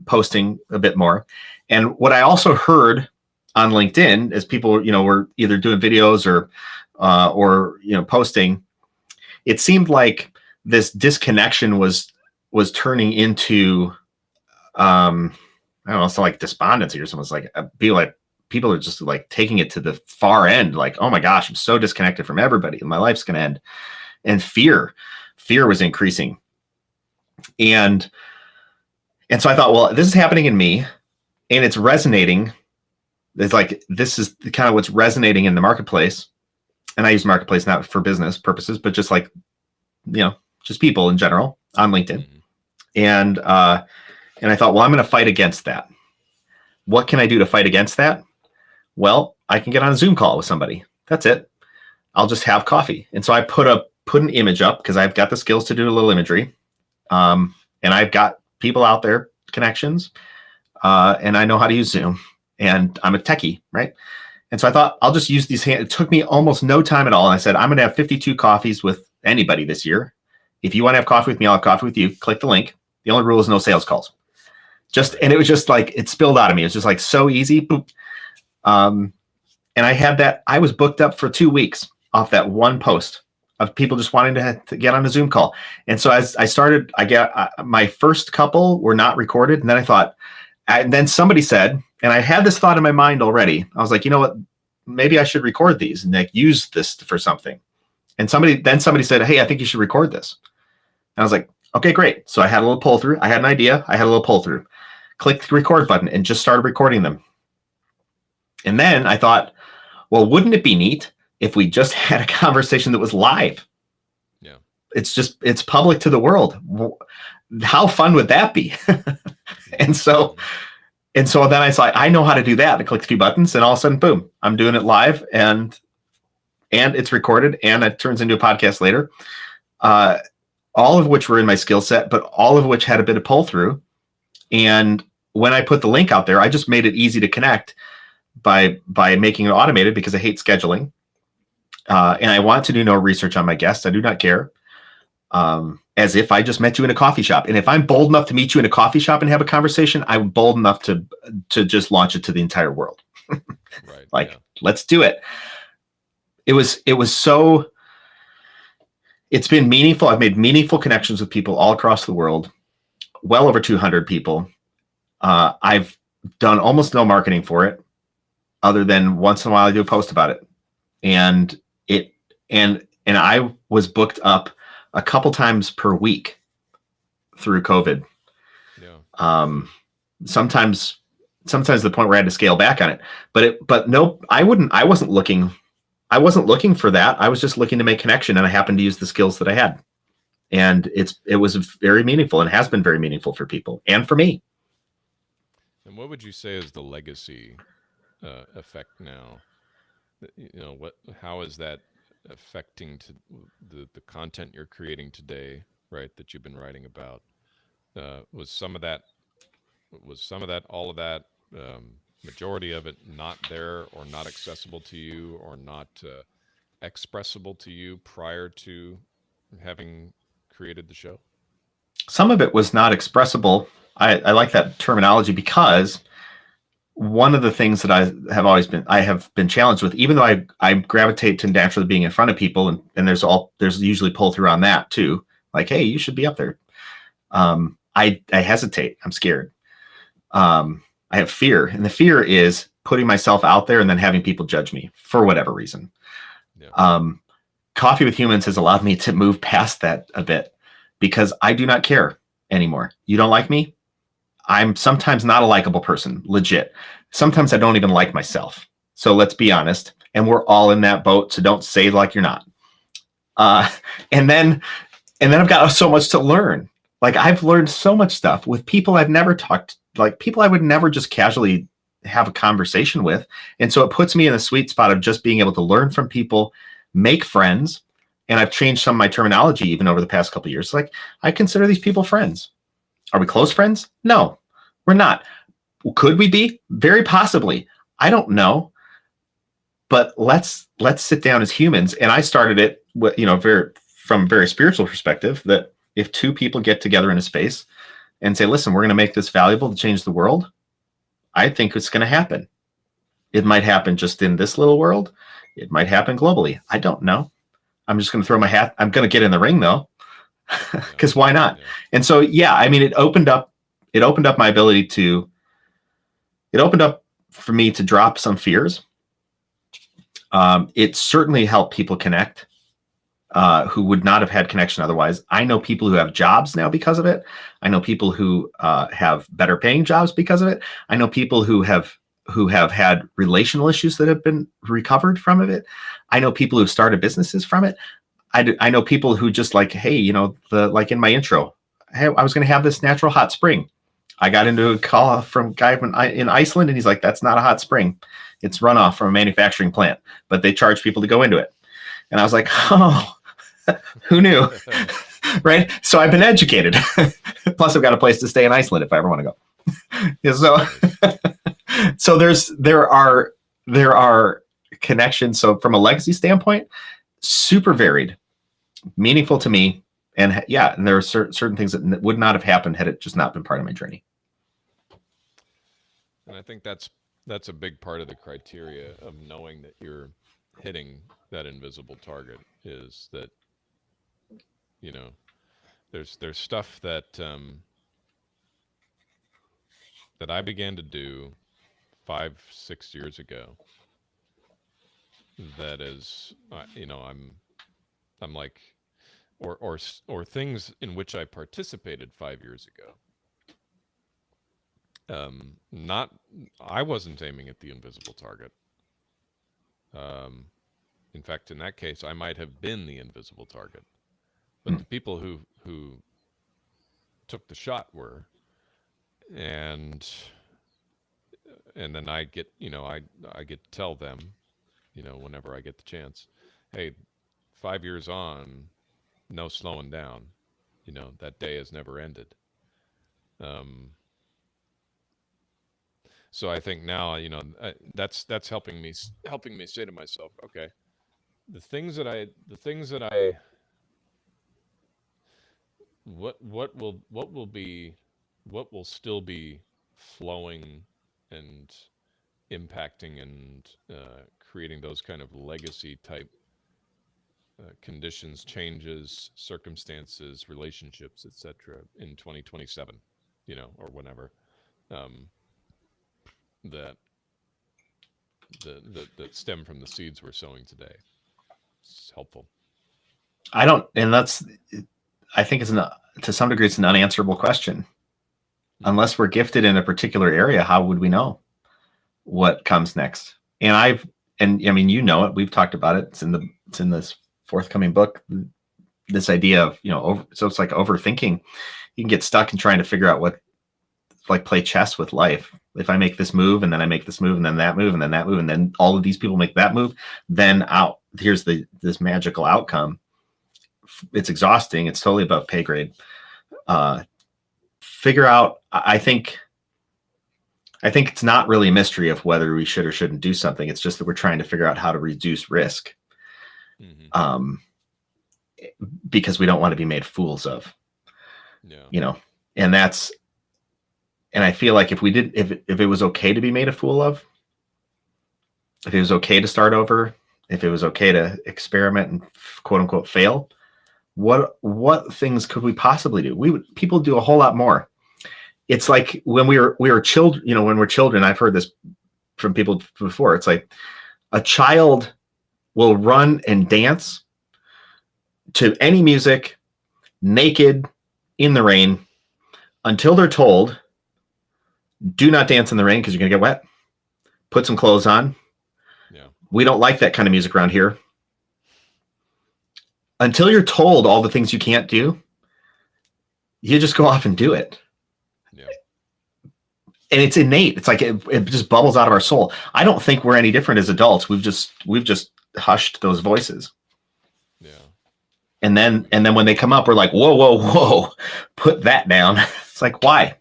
posting a bit more. And what I also heard on LinkedIn as people, were either doing videos or posting, it seemed like this disconnection was turning into, I don't know, it's like despondency or something. It's like, people are just like taking it to the far end. Like, oh my gosh, I'm so disconnected from everybody and my life's going to end. And fear was increasing. And so I thought, well, this is happening in me and it's resonating. It's like, this is kind of what's resonating in the marketplace. And I use marketplace not for business purposes, but just like, just people in general on LinkedIn. And I thought, well, I'm going to fight against that. What can I do to fight against that? Well, I can get on a Zoom call with somebody. That's it. I'll just have coffee. And so I put an image up because I've got the skills to do a little imagery. And I've got people out there, connections, and I know how to use Zoom, and I'm a techie, right? And so I thought I'll just use these hands. It took me almost no time at all. And I said, I'm going to have 52 coffees with anybody this year. If you want to have coffee with me, I'll have coffee with you. Click the link. The only rule is no sales calls. And it was just like, it spilled out of me. It was just like so easy. Boop. And I had that, I was booked up for 2 weeks off that one post of people just wanting to get on a Zoom call. And so as I started, my first couple were not recorded. And then I thought, and then somebody said, and I had this thought in my mind already. I was like, you know what, maybe I should record these and like use this for something. And somebody said, hey, I think you should record this. And I was like, okay, great. So I had a little pull through. I had an idea. I had a little pull through. Click the record button and just started recording them. And then I thought, well, wouldn't it be neat if we just had a conversation that was live? Yeah. It's public to the world. How fun would that be? And so then I saw, I know how to do that. I clicked a few buttons and all of a sudden, boom, I'm doing it live and it's recorded and it turns into a podcast later. All of which were in my skill set, but all of which had a bit of pull through. And when I put the link out there, I just made it easy to connect by making it automated because I hate scheduling. And I want to do no research on my guests. I do not care. As if I just met you in a coffee shop. And if I'm bold enough to meet you in a coffee shop and have a conversation, I'm bold enough to just launch it to the entire world. Right. Let's do it. It's been meaningful. I've made meaningful connections with people all across the world, well over 200 people. I've done almost no marketing for it other than once in a while I do a post about it. And I was booked up a couple times per week through COVID. Yeah. Sometimes the point where I had to scale back on it, but no, I wasn't looking for that. I was just looking to make connection, and I happened to use the skills that I had. And it was very meaningful and has been very meaningful for people and for me. And what would you say is the legacy effect now? How is that affecting to the content you're creating today, right? That you've been writing about. Was some of that, all of that, majority of it not there or not accessible to you or not expressible to you prior to having created the show? Some of it was not expressible. I like that terminology because one of the things that I have been challenged with, even though I gravitate to naturally being in front of people, and there's usually pull through on that too. Like, hey, you should be up there. I hesitate. I'm scared. I have fear, and the fear is putting myself out there and then having people judge me for whatever reason. Yeah. Coffee with Humans has allowed me to move past that a bit because I do not care. anymore. You don't like me? I'm sometimes not a likable person, legit. Sometimes I don't even like myself. So let's be honest. And we're all in that boat. So don't say like you're not. And then I've got so much to learn. Like I've learned so much stuff with people I've never talked, like people I would never just casually have a conversation with. And so it puts me in the sweet spot of just being able to learn from people, make friends. And I've changed some of my terminology even over the past couple of years. Like I consider these people friends. Are we close friends? No, we're not. Could we be? Very possibly. I don't know. But let's sit down as humans. And I started it with, from a very spiritual perspective, that if two people get together in a space and say, listen, we're going to make this valuable to change the world, I think it's going to happen. It might happen just in this little world. It might happen globally. I don't know. I'm just going to throw my hat. I'm going to get in the ring though, because why not? Yeah. And so, yeah, I mean, it opened up my ability to, it opened up for me to drop some fears. It certainly helped people connect who would not have had connection otherwise. I know people who have jobs now because of it. I know people who have better paying jobs because of it. I know people who have had relational issues that have been recovered from it. I know people who've started businesses from it. I know people who just like, hey, like in my intro, hey, I was going to have this natural hot spring. I got into a call from a guy in Iceland, and he's like, that's not a hot spring. It's runoff from a manufacturing plant, but they charge people to go into it. And I was like, oh, who knew? Right. So I've been educated. Plus I've got a place to stay in Iceland if I ever want to go. Yeah, so there are connections. So from a legacy standpoint, super varied, meaningful to me. And yeah, and there are certain things that would not have happened had it just not been part of my journey. And I think that's a big part of the criteria of knowing that you're hitting that invisible target, is that, there's stuff that that I began to do 5-6 years ago that is, I'm like, or things in which I participated 5 years ago. I wasn't aiming at the invisible target. In fact, in that case, I might have been the invisible target, but the people who took the shot were, and then I get, I get to tell them, whenever I get the chance, hey, 5 years on, no slowing down. That day has never ended. So I think now, that's helping me say to myself, okay, what will still be flowing and impacting and creating those kind of legacy type conditions, changes, circumstances, relationships, etc. in 2027, or whenever. That stem from the seeds we're sowing today. It's helpful. I think to some degree, it's an unanswerable question. Unless we're gifted in a particular area, how would we know what comes next? And I mean, it, we've talked about it. It's in this forthcoming book, this idea of, so it's like overthinking. You can get stuck in trying to figure out like play chess with life. If I make this move and then I make this move and then that move and then that move and then all of these people make that move, then here's this magical outcome. It's exhausting. It's totally above pay grade. Figure out. I think it's not really a mystery of whether we should or shouldn't do something. It's just that we're trying to figure out how to reduce risk, because we don't want to be made fools of. Yeah. And I feel like if it was okay to be made a fool of, if it was okay to start over, if it was okay to experiment and quote unquote fail, what things could we possibly do? People do a whole lot more. It's like when we were children, when we're children, I've heard this from people before. It's like a child will run and dance to any music, naked, in the rain, until they're told, do not dance in the rain because you're going to get wet. Put some clothes on. Yeah. We don't like that kind of music around here. Until you're told all the things you can't do, you just go off and do it. Yeah. And it's innate. It's like it just bubbles out of our soul. I don't think we're any different as adults. We've just hushed those voices. Yeah. And then when they come up, we're like, whoa, whoa, whoa, put that down. It's like, why?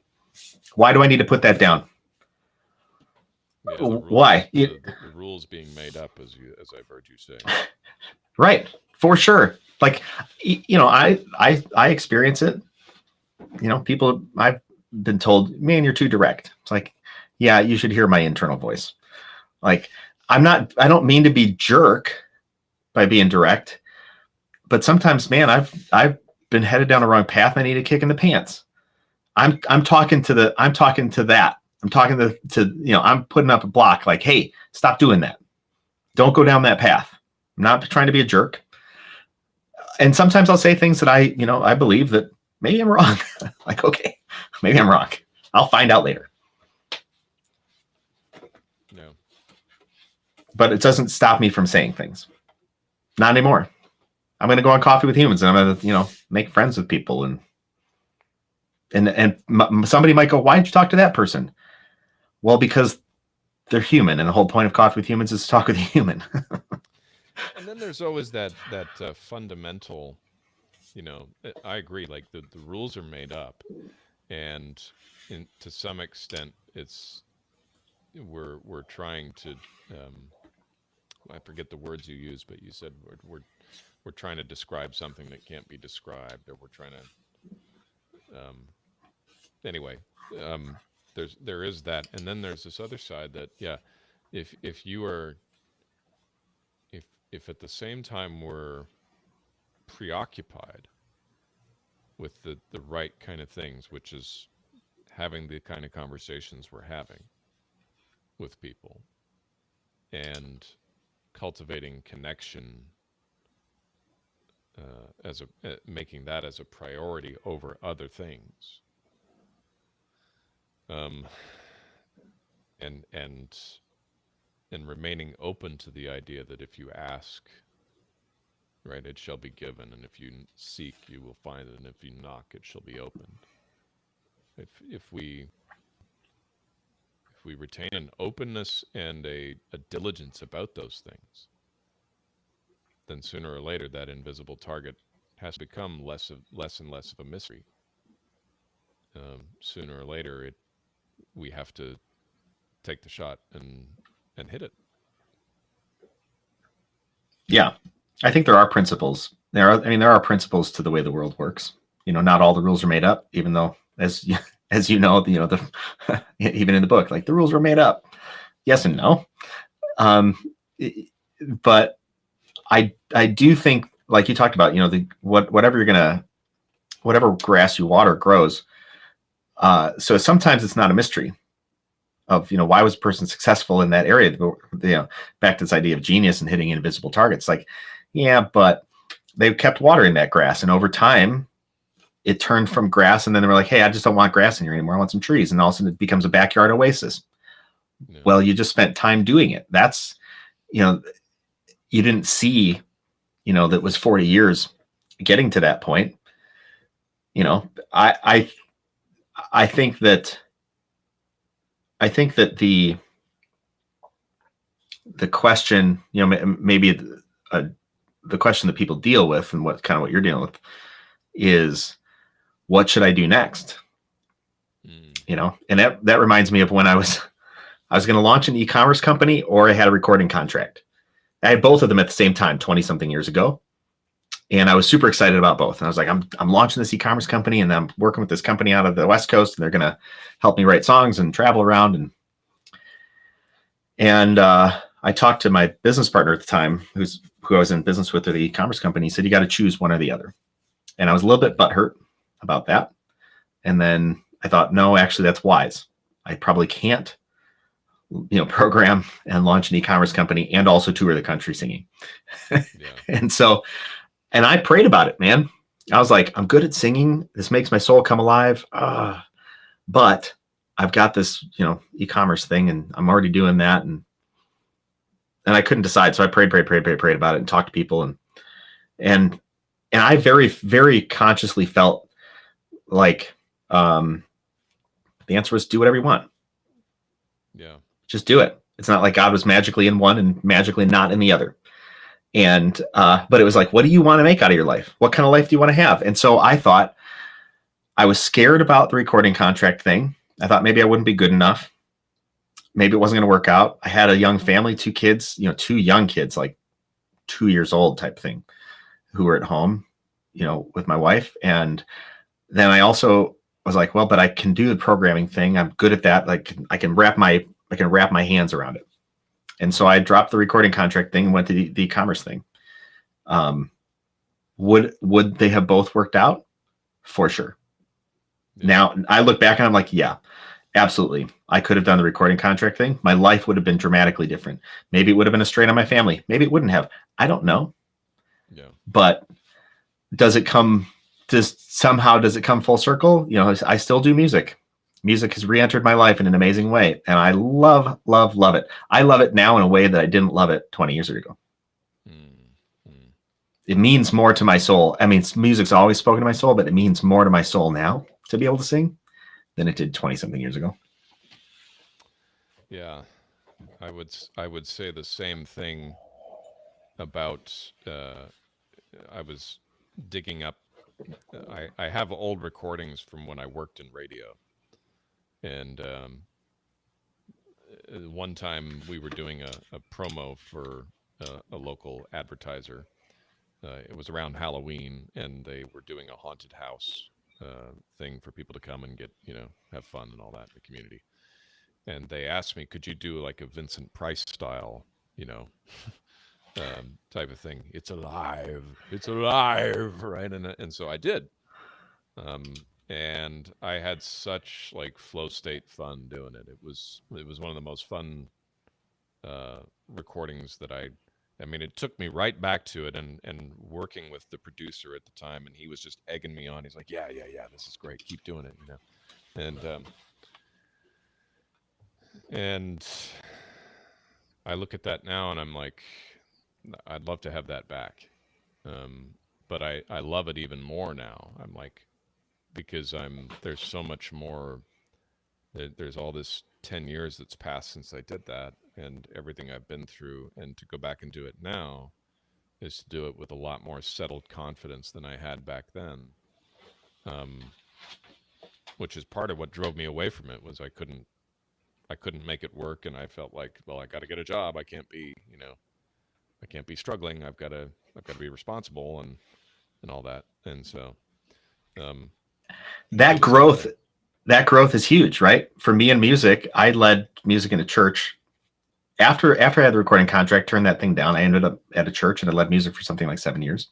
Why do I need to put that down? Yeah, Why? The rules being made up, as I've heard you say. Right, for sure. Like, I experience it. People, I've been told, man, you're too direct. It's like, yeah, you should hear my internal voice. Like, I don't mean to be jerk by being direct, but sometimes, man, I've been headed down the wrong path. I need a kick in the pants. I'm talking to that. I'm talking to, I'm putting up a block like, hey, stop doing that. Don't go down that path. I'm not trying to be a jerk. And sometimes I'll say things that I believe that maybe I'm wrong. Like, okay, maybe I'm wrong. I'll find out later. No. But it doesn't stop me from saying things. Not anymore. I'm going to go on Coffee with Humans and I'm going to, make friends with people. And somebody might go, why'd you talk to that person? Well, because they're human. And the whole point of Coffee with Humans is to talk with a human. And then there's always that fundamental, I agree. Like the rules are made up, and to some extent, we're trying to. I forget the words you used, but you said we're trying to describe something that can't be described, or we're trying to. Anyway, there is that, and then there's this other side that if you are. If at the same time we're preoccupied with the right kind of things, which is having the kind of conversations we're having with people and cultivating connection, making that as a priority over other things, and remaining open to the idea that if you ask, right, it shall be given, and if you seek, you will find it, and if you knock, it shall be opened. If we retain an openness and a diligence about those things, then sooner or later that invisible target has to become less and less of a mystery. Sooner or later, we have to take the shot and hit it. Yeah, I think there are principles. There are principles to the way the world works. Not all the rules are made up, even though, as you know, even in the book, like the rules were made up. Yes and no. But I do think, like you talked about, whatever grass you water grows. So sometimes it's not a mystery of, why was a person successful in that area? Back to this idea of genius and hitting invisible targets. Like, yeah, but they kept watering that grass, and over time it turned from grass, and then they were like, hey, I just don't want grass in here anymore. I want some trees. And all of a sudden it becomes a backyard oasis. Yeah. Well, you just spent time doing it. That's, you didn't see, that was 40 years getting to that point. I think that the question, maybe the question that people deal with, and what you're dealing with, is what should I do next? And that reminds me of when I was going to launch an e-commerce company, or I had a recording contract. I had both of them at the same time, 20 something years ago. And I was super excited about both. And I was like, I'm launching this e-commerce company, and I'm working with this company out of the West Coast, and they're going to help me write songs and travel around. And I talked to my business partner at the time, who I was in business with at the e-commerce company. He said, you got to choose one or the other. And I was a little bit butthurt about that. And then I thought, no, actually that's wise. I probably can't, program and launch an e-commerce company and also tour the country singing. Yeah. And I prayed about it, man. I was like, I'm good at singing. This makes my soul come alive. but I've got this, e-commerce thing, and I'm already doing that. And I couldn't decide. So I prayed about it and talked to people. And I very, very consciously felt like, the answer was do whatever you want. Yeah. Just do it. It's not like God was magically in one and magically not in the other. And, but it was like, what do you want to make out of your life? What kind of life do you want to have? And so I thought, I was scared about the recording contract thing. I thought maybe I wouldn't be good enough. Maybe it wasn't going to work out. I had a young family, 2 kids, 2 young kids, like 2 years old type thing, who were at home, with my wife. And then I also was like, well, but I can do the programming thing. I'm good at that. Like I can wrap my hands around it. And so I dropped the recording contract thing and went to the e-commerce thing. Would they have both worked out? For sure. Yeah. Now I look back and I'm like, yeah, absolutely. I could have done the recording contract thing. My life would have been dramatically different. Maybe it would have been a strain on my family. Maybe it wouldn't have. I don't know. Yeah. But does it come full circle? I still do music. Music has re-entered my life in an amazing way. And I love, love, love it. I love it now in a way that I didn't love it 20 years ago. It means more to my soul. I mean, music's always spoken to my soul, but it means more to my soul now to be able to sing than it did 20 something years ago. Yeah. I would say the same thing about, I was digging up, I have old recordings from when I worked in radio. And one time we were doing a promo for a local advertiser. It was around Halloween, and they were doing a haunted house thing for people to come and get, have fun and all that in the community. And they asked me, could you do like a Vincent Price style, type of thing? It's alive, right? And so I did. And I had such like flow state fun doing it. It was one of the most fun recordings that I mean, it took me right back to it, and working with the producer at the time, and he was just egging me on. He's like, yeah, this is great. Keep doing it, And I look at that now, and I'm like, I'd love to have that back. But I love it even more now. I'm like, because there's so much more. There's all this 10 years that's passed since I did that, and everything I've been through, and to go back and do it now is to do it with a lot more settled confidence than I had back then. Which is part of what drove me away from it, was I couldn't make it work, and I felt like, well, I got to get a job. I can't be, I can't be struggling. I've got to be responsible and all that. And so that growth is huge, right? For me in music, I led music in a church. After I had the recording contract, turned that thing down, I ended up at a church, and I led music for something like 7 years.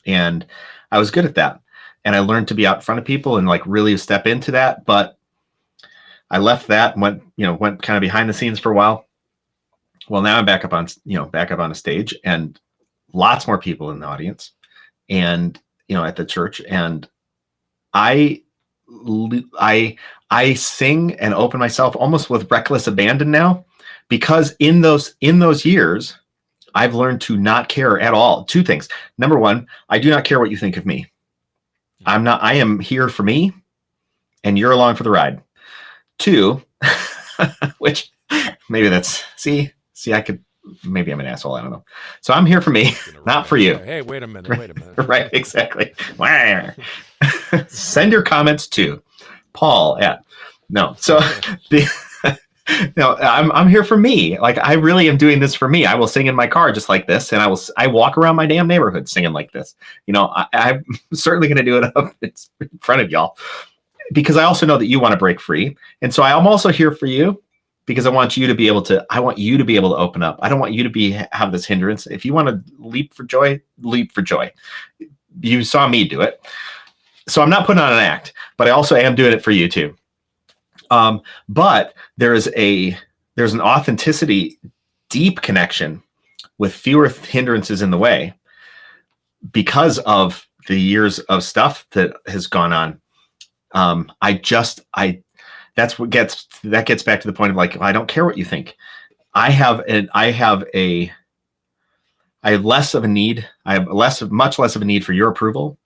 And I was good at that. And I learned to be out in front of people and like really step into that. But I left that and went kind of behind the scenes for a while. Well, now I'm back up on a stage, and lots more people in the audience, and, at the church. And I sing and open myself almost with reckless abandon now, because in those years, I've learned to not care at all. 2 things. Number 1, I do not care what you think of me. I am here for me, and you're along for the ride. 2, which maybe that's, maybe I'm an asshole. I don't know. So I'm here for me, not for you. Hey, wait a minute. Right. Exactly. Send your comments to Paul I'm here for me. Like, I really am doing this for me. I will sing in my car just like this, and I walk around my damn neighborhood singing like this. I'm certainly going to do it up in front of y'all, because I also know that you want to break free. And so I'm also here for you, because I want you to be able to open up. I don't want you to have this hindrance. If you want to leap for joy, leap for joy. You saw me do it. So I'm not putting on an act, but I also am doing it for you too. But there's an authenticity, deep connection with fewer hindrances in the way, because of the years of stuff that has gone on. That's what gets back to the point of like, I don't care what you think. I have less of a need. I have much less of a need for your approval.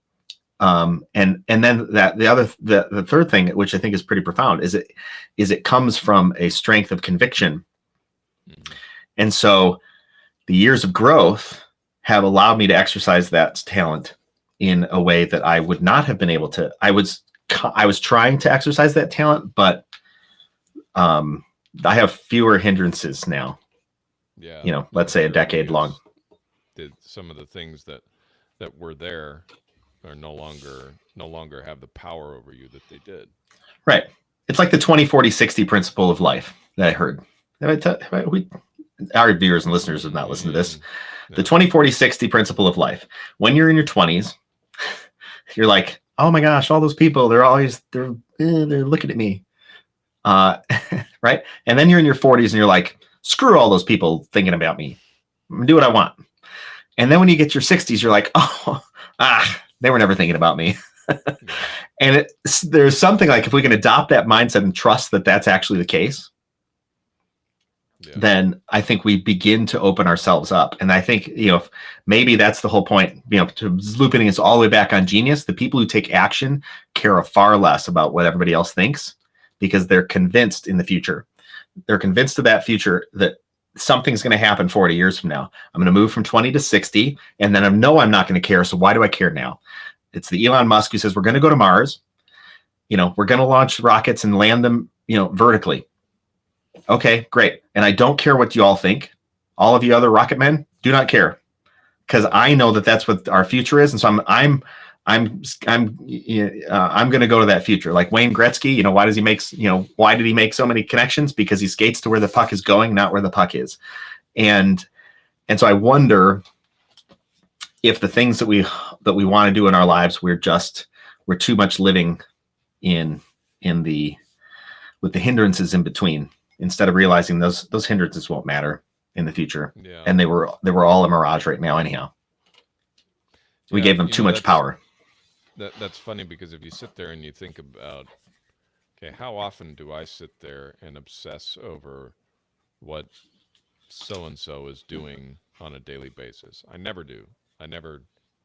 And then the third thing, which I think is pretty profound, is it comes from a strength of conviction. Mm-hmm. And so the years of growth have allowed me to exercise that talent in a way that I would not have been able to. I was trying to exercise that talent, but I have fewer hindrances now. Yeah. Let's say a decade long. Some of the things that were there are no longer have the power over you that they did. Right. It's like the 20-40-60 principle of life that I heard. Our viewers and listeners have not listened to this. The 20-40-60 principle of life. When you're in your 20s, you're like, oh my gosh, all those people, they're looking at me. Right. And then you're in your 40s and you're like, screw all those people thinking about me. I'm gonna do what I want. And then when you get your 60s, you're like, they were never thinking about me. And there's something like, if we can adopt that mindset and trust that that's actually the case, then I think we begin to open ourselves up. And I think, maybe that's the whole point, to looping us all the way back on genius. The people who take action care far less about what everybody else thinks, because they're convinced in the future. They're convinced of that future, that something's going to happen 40 years from now. I'm going to move from 20 to 60, and then I'm not going to care. So why do I care now? It's the Elon Musk who says, we're going to go to Mars. We're going to launch rockets and land them, vertically. Okay, great. And I don't care what you all think. All of you other rocket men do not care, because I know that that's what our future is. And so I'm going to go to that future. Like Wayne Gretzky, why did he make so many connections? Because he skates to where the puck is going, not where the puck is. And so I wonder if the things that we want to do in our lives, we're too much living with the hindrances in between, instead of realizing those hindrances won't matter in the future. Yeah. And they were all a mirage right now anyhow. We gave them too much power. That's funny, because if you sit there and you think about, okay, how often do I sit there and obsess over what so-and-so is doing on a daily basis? I never do. I never,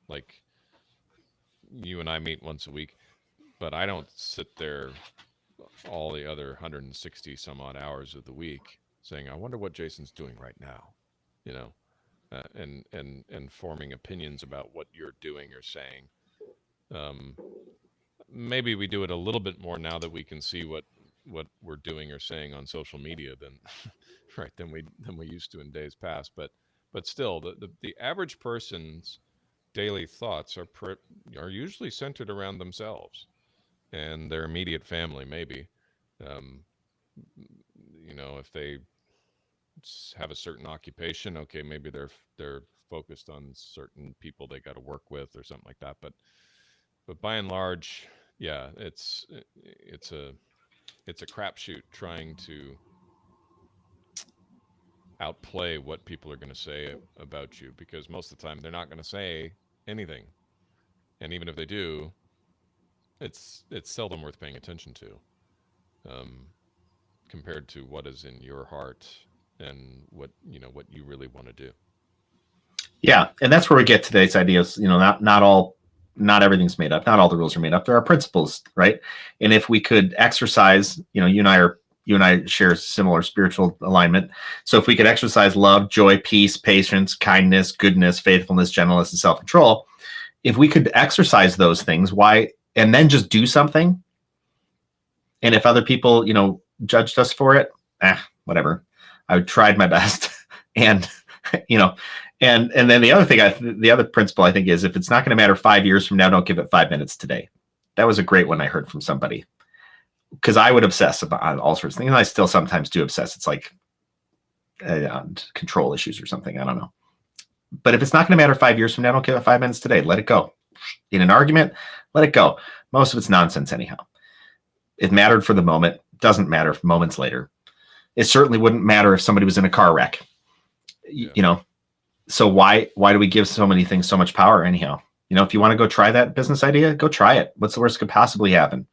like, you and I meet once a week, but I don't sit there all the other 160 some odd hours of the week saying, I wonder what Jason's doing right now, and forming opinions about what you're doing or saying. Maybe we do it a little bit more now that we can see what we're doing or saying on social media than we used to in days past. But still, the average person's daily thoughts are usually centered around themselves and their immediate family. Maybe, if they have a certain occupation, okay, maybe they're focused on certain people they got to work with or something like that. But by and large, yeah, it's a crapshoot trying to outplay what people are going to say about you, because most of the time they're not going to say anything, and even if they do, it's seldom worth paying attention to, compared to what is in your heart and what you really want to do. Yeah, and that's where we get today's ideas. Not everything's made up. Not all the rules are made up. There are principles, right? And if we could exercise, you and I share similar spiritual alignment. So if we could exercise love, joy, peace, patience, kindness, goodness, faithfulness, gentleness, and self-control, if we could exercise those things, and then just do something. And if other people, judged us for it, whatever. I tried my best. And, and then the other principle I think is, if it's not going to matter 5 years from now, don't give it 5 minutes today. That was a great one I heard from somebody, because I would obsess about all sorts of things. And I still sometimes do obsess. It's like control issues or something. I don't know. But if it's not going to matter 5 years from now, don't give it 5 minutes today. Let it go. In an argument, let it go. Most of it's nonsense anyhow. It mattered for the moment. Doesn't matter moments later. It certainly wouldn't matter if somebody was in a car wreck. Yeah. So why do we give so many things so much power anyhow? If you want to go try that business idea, go try it. What's the worst that could possibly happen?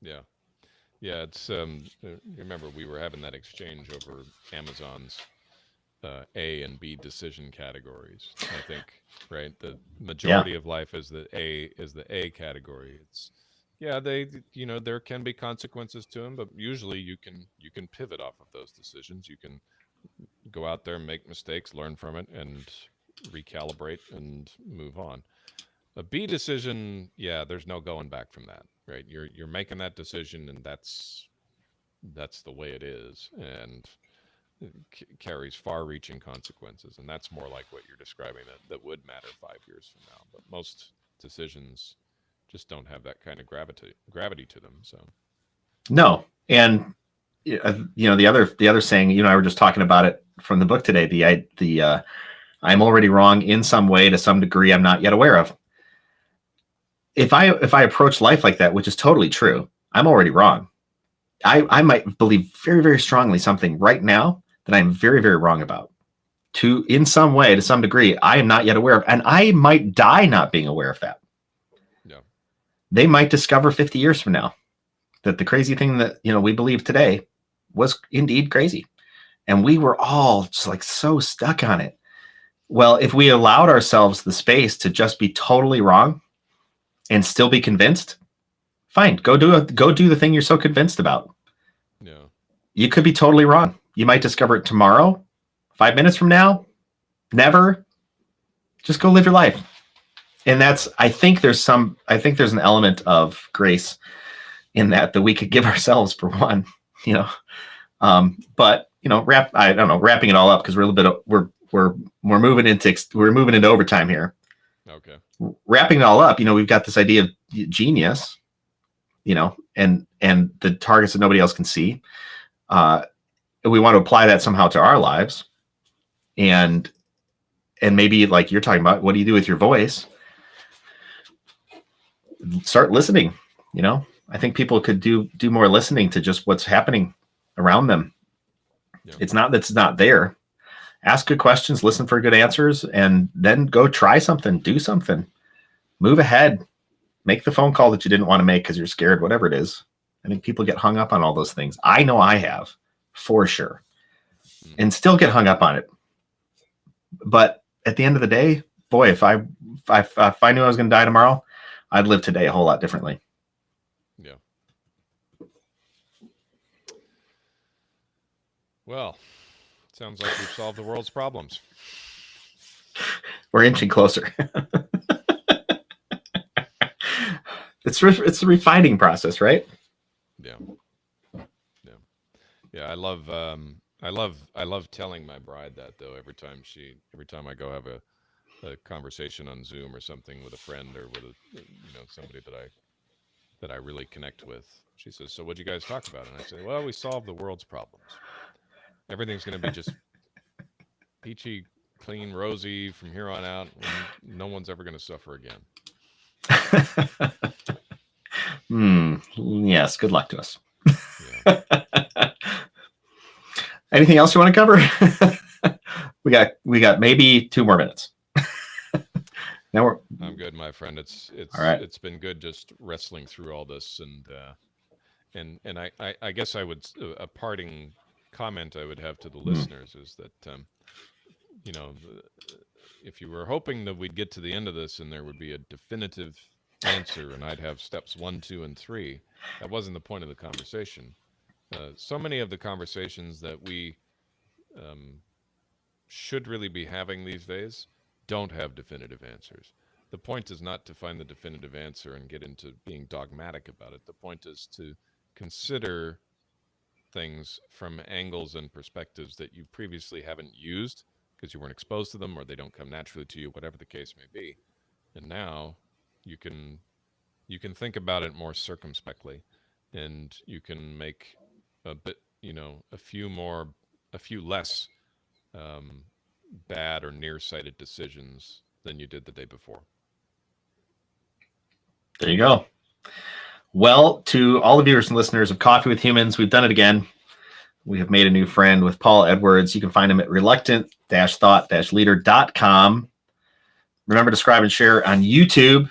Yeah. Yeah, it's remember we were having that exchange over Amazon's A and B decision categories. I think, right? The majority of life is the A category. It's yeah, there can be consequences to them, but usually you can pivot off of those decisions. You can go out there and make mistakes, learn from it, and recalibrate and move on. A B decision, yeah, there's no going back from that, right? You're making that decision, and that's the way it is, and it carries far-reaching consequences, and that's more like what you're describing that would matter 5 years from now. But most decisions just don't have that kind of gravity to them. So No, and the other saying, you and I were just talking about it from the book today. The I'm already wrong in some way to some degree I'm not yet aware of. If I approach life like that, which is totally true, I'm already wrong. I might believe very, very strongly something right now that I'm very, very wrong about. In some way, to some degree, I am not yet aware of, and I might die not being aware of that. yeah, They might discover 50 years from now that the crazy thing that we believe today was indeed crazy, and we were all just like so stuck on it. Well, if we allowed ourselves the space to just be totally wrong and still be convinced, fine, go do the thing you're so convinced about. yeah, You could be totally wrong. You might discover it tomorrow, 5 minutes from now, never. Just go live your life. And I think there's an element of grace in that we could give ourselves for one, but wrapping it all up, because we're moving into overtime here. okay, Wrapping it all up, we've got this idea of genius, and the targets that nobody else can see. We want to apply that somehow to our lives, and maybe, like you're talking about, what do you do with your voice? Start listening. I think people could do more listening to just what's happening around them. Yeah. It's not that it's not there. Ask good questions, listen for good answers, and then go try something, do something, move ahead, make the phone call that you didn't want to make because you're scared, whatever it is. I think people get hung up on all those things. I know I have, for sure, and still get hung up on it. But at the end of the day, boy, if I knew I was going to die tomorrow, I'd live today a whole lot differently. yeah. Well, sounds like we've solved the world's problems. We're inching closer. It's a refining process, right? Yeah, yeah, yeah. I love telling my bride that, though. Every time I go have a conversation on Zoom or something with a friend or with somebody that I really connect with, she says, "So what'd you guys talk about?" And I say, "Well, we solved the world's problems. Everything's going to be just peachy, clean, rosy from here on out. And no one's ever going to suffer again." Yes. Good luck to us. Yeah. Anything else you want to cover? we got maybe 2 more minutes. Now I'm good, my friend. It's all right. It's been good just wrestling through all this, and I guess I would a parting comment I would have to the listeners is that if you were hoping that we'd get to the end of this and there would be a definitive answer and I'd have steps 1, 2, and 3, that wasn't the point of the conversation. So many of the conversations that we should really be having these days don't have definitive answers. The point is not to find the definitive answer and get into being dogmatic about it. The point is to consider things from angles and perspectives that you previously haven't used because you weren't exposed to them or they don't come naturally to you, whatever the case may be. And now you can think about it more circumspectly, and you can make a bit, a few less bad or nearsighted decisions than you did the day before. There you go. Well, to all the viewers and listeners of Coffee with Humans, we've done it again. We have made a new friend with Paul Edwards. You can find him at reluctant-thought-leader.com. Remember to subscribe and share on YouTube.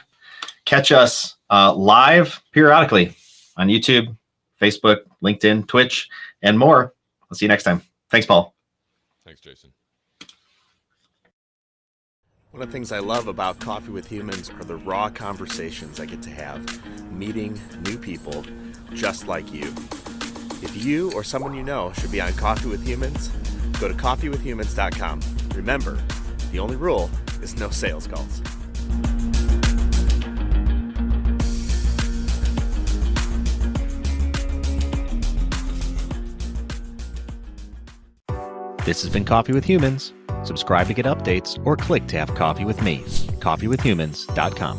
Catch us live periodically on YouTube, Facebook, LinkedIn, Twitch, and more. I'll see you next time. Thanks, Paul. Thanks, Jason. One of the things I love about Coffee with Humans are the raw conversations I get to have, meeting new people just like you. If you or someone you know should be on Coffee with Humans, go to coffeewithhumans.com. Remember, the only rule is no sales calls. This has been Coffee with Humans. Subscribe to get updates or click to have coffee with me. coffeewithhumans.com.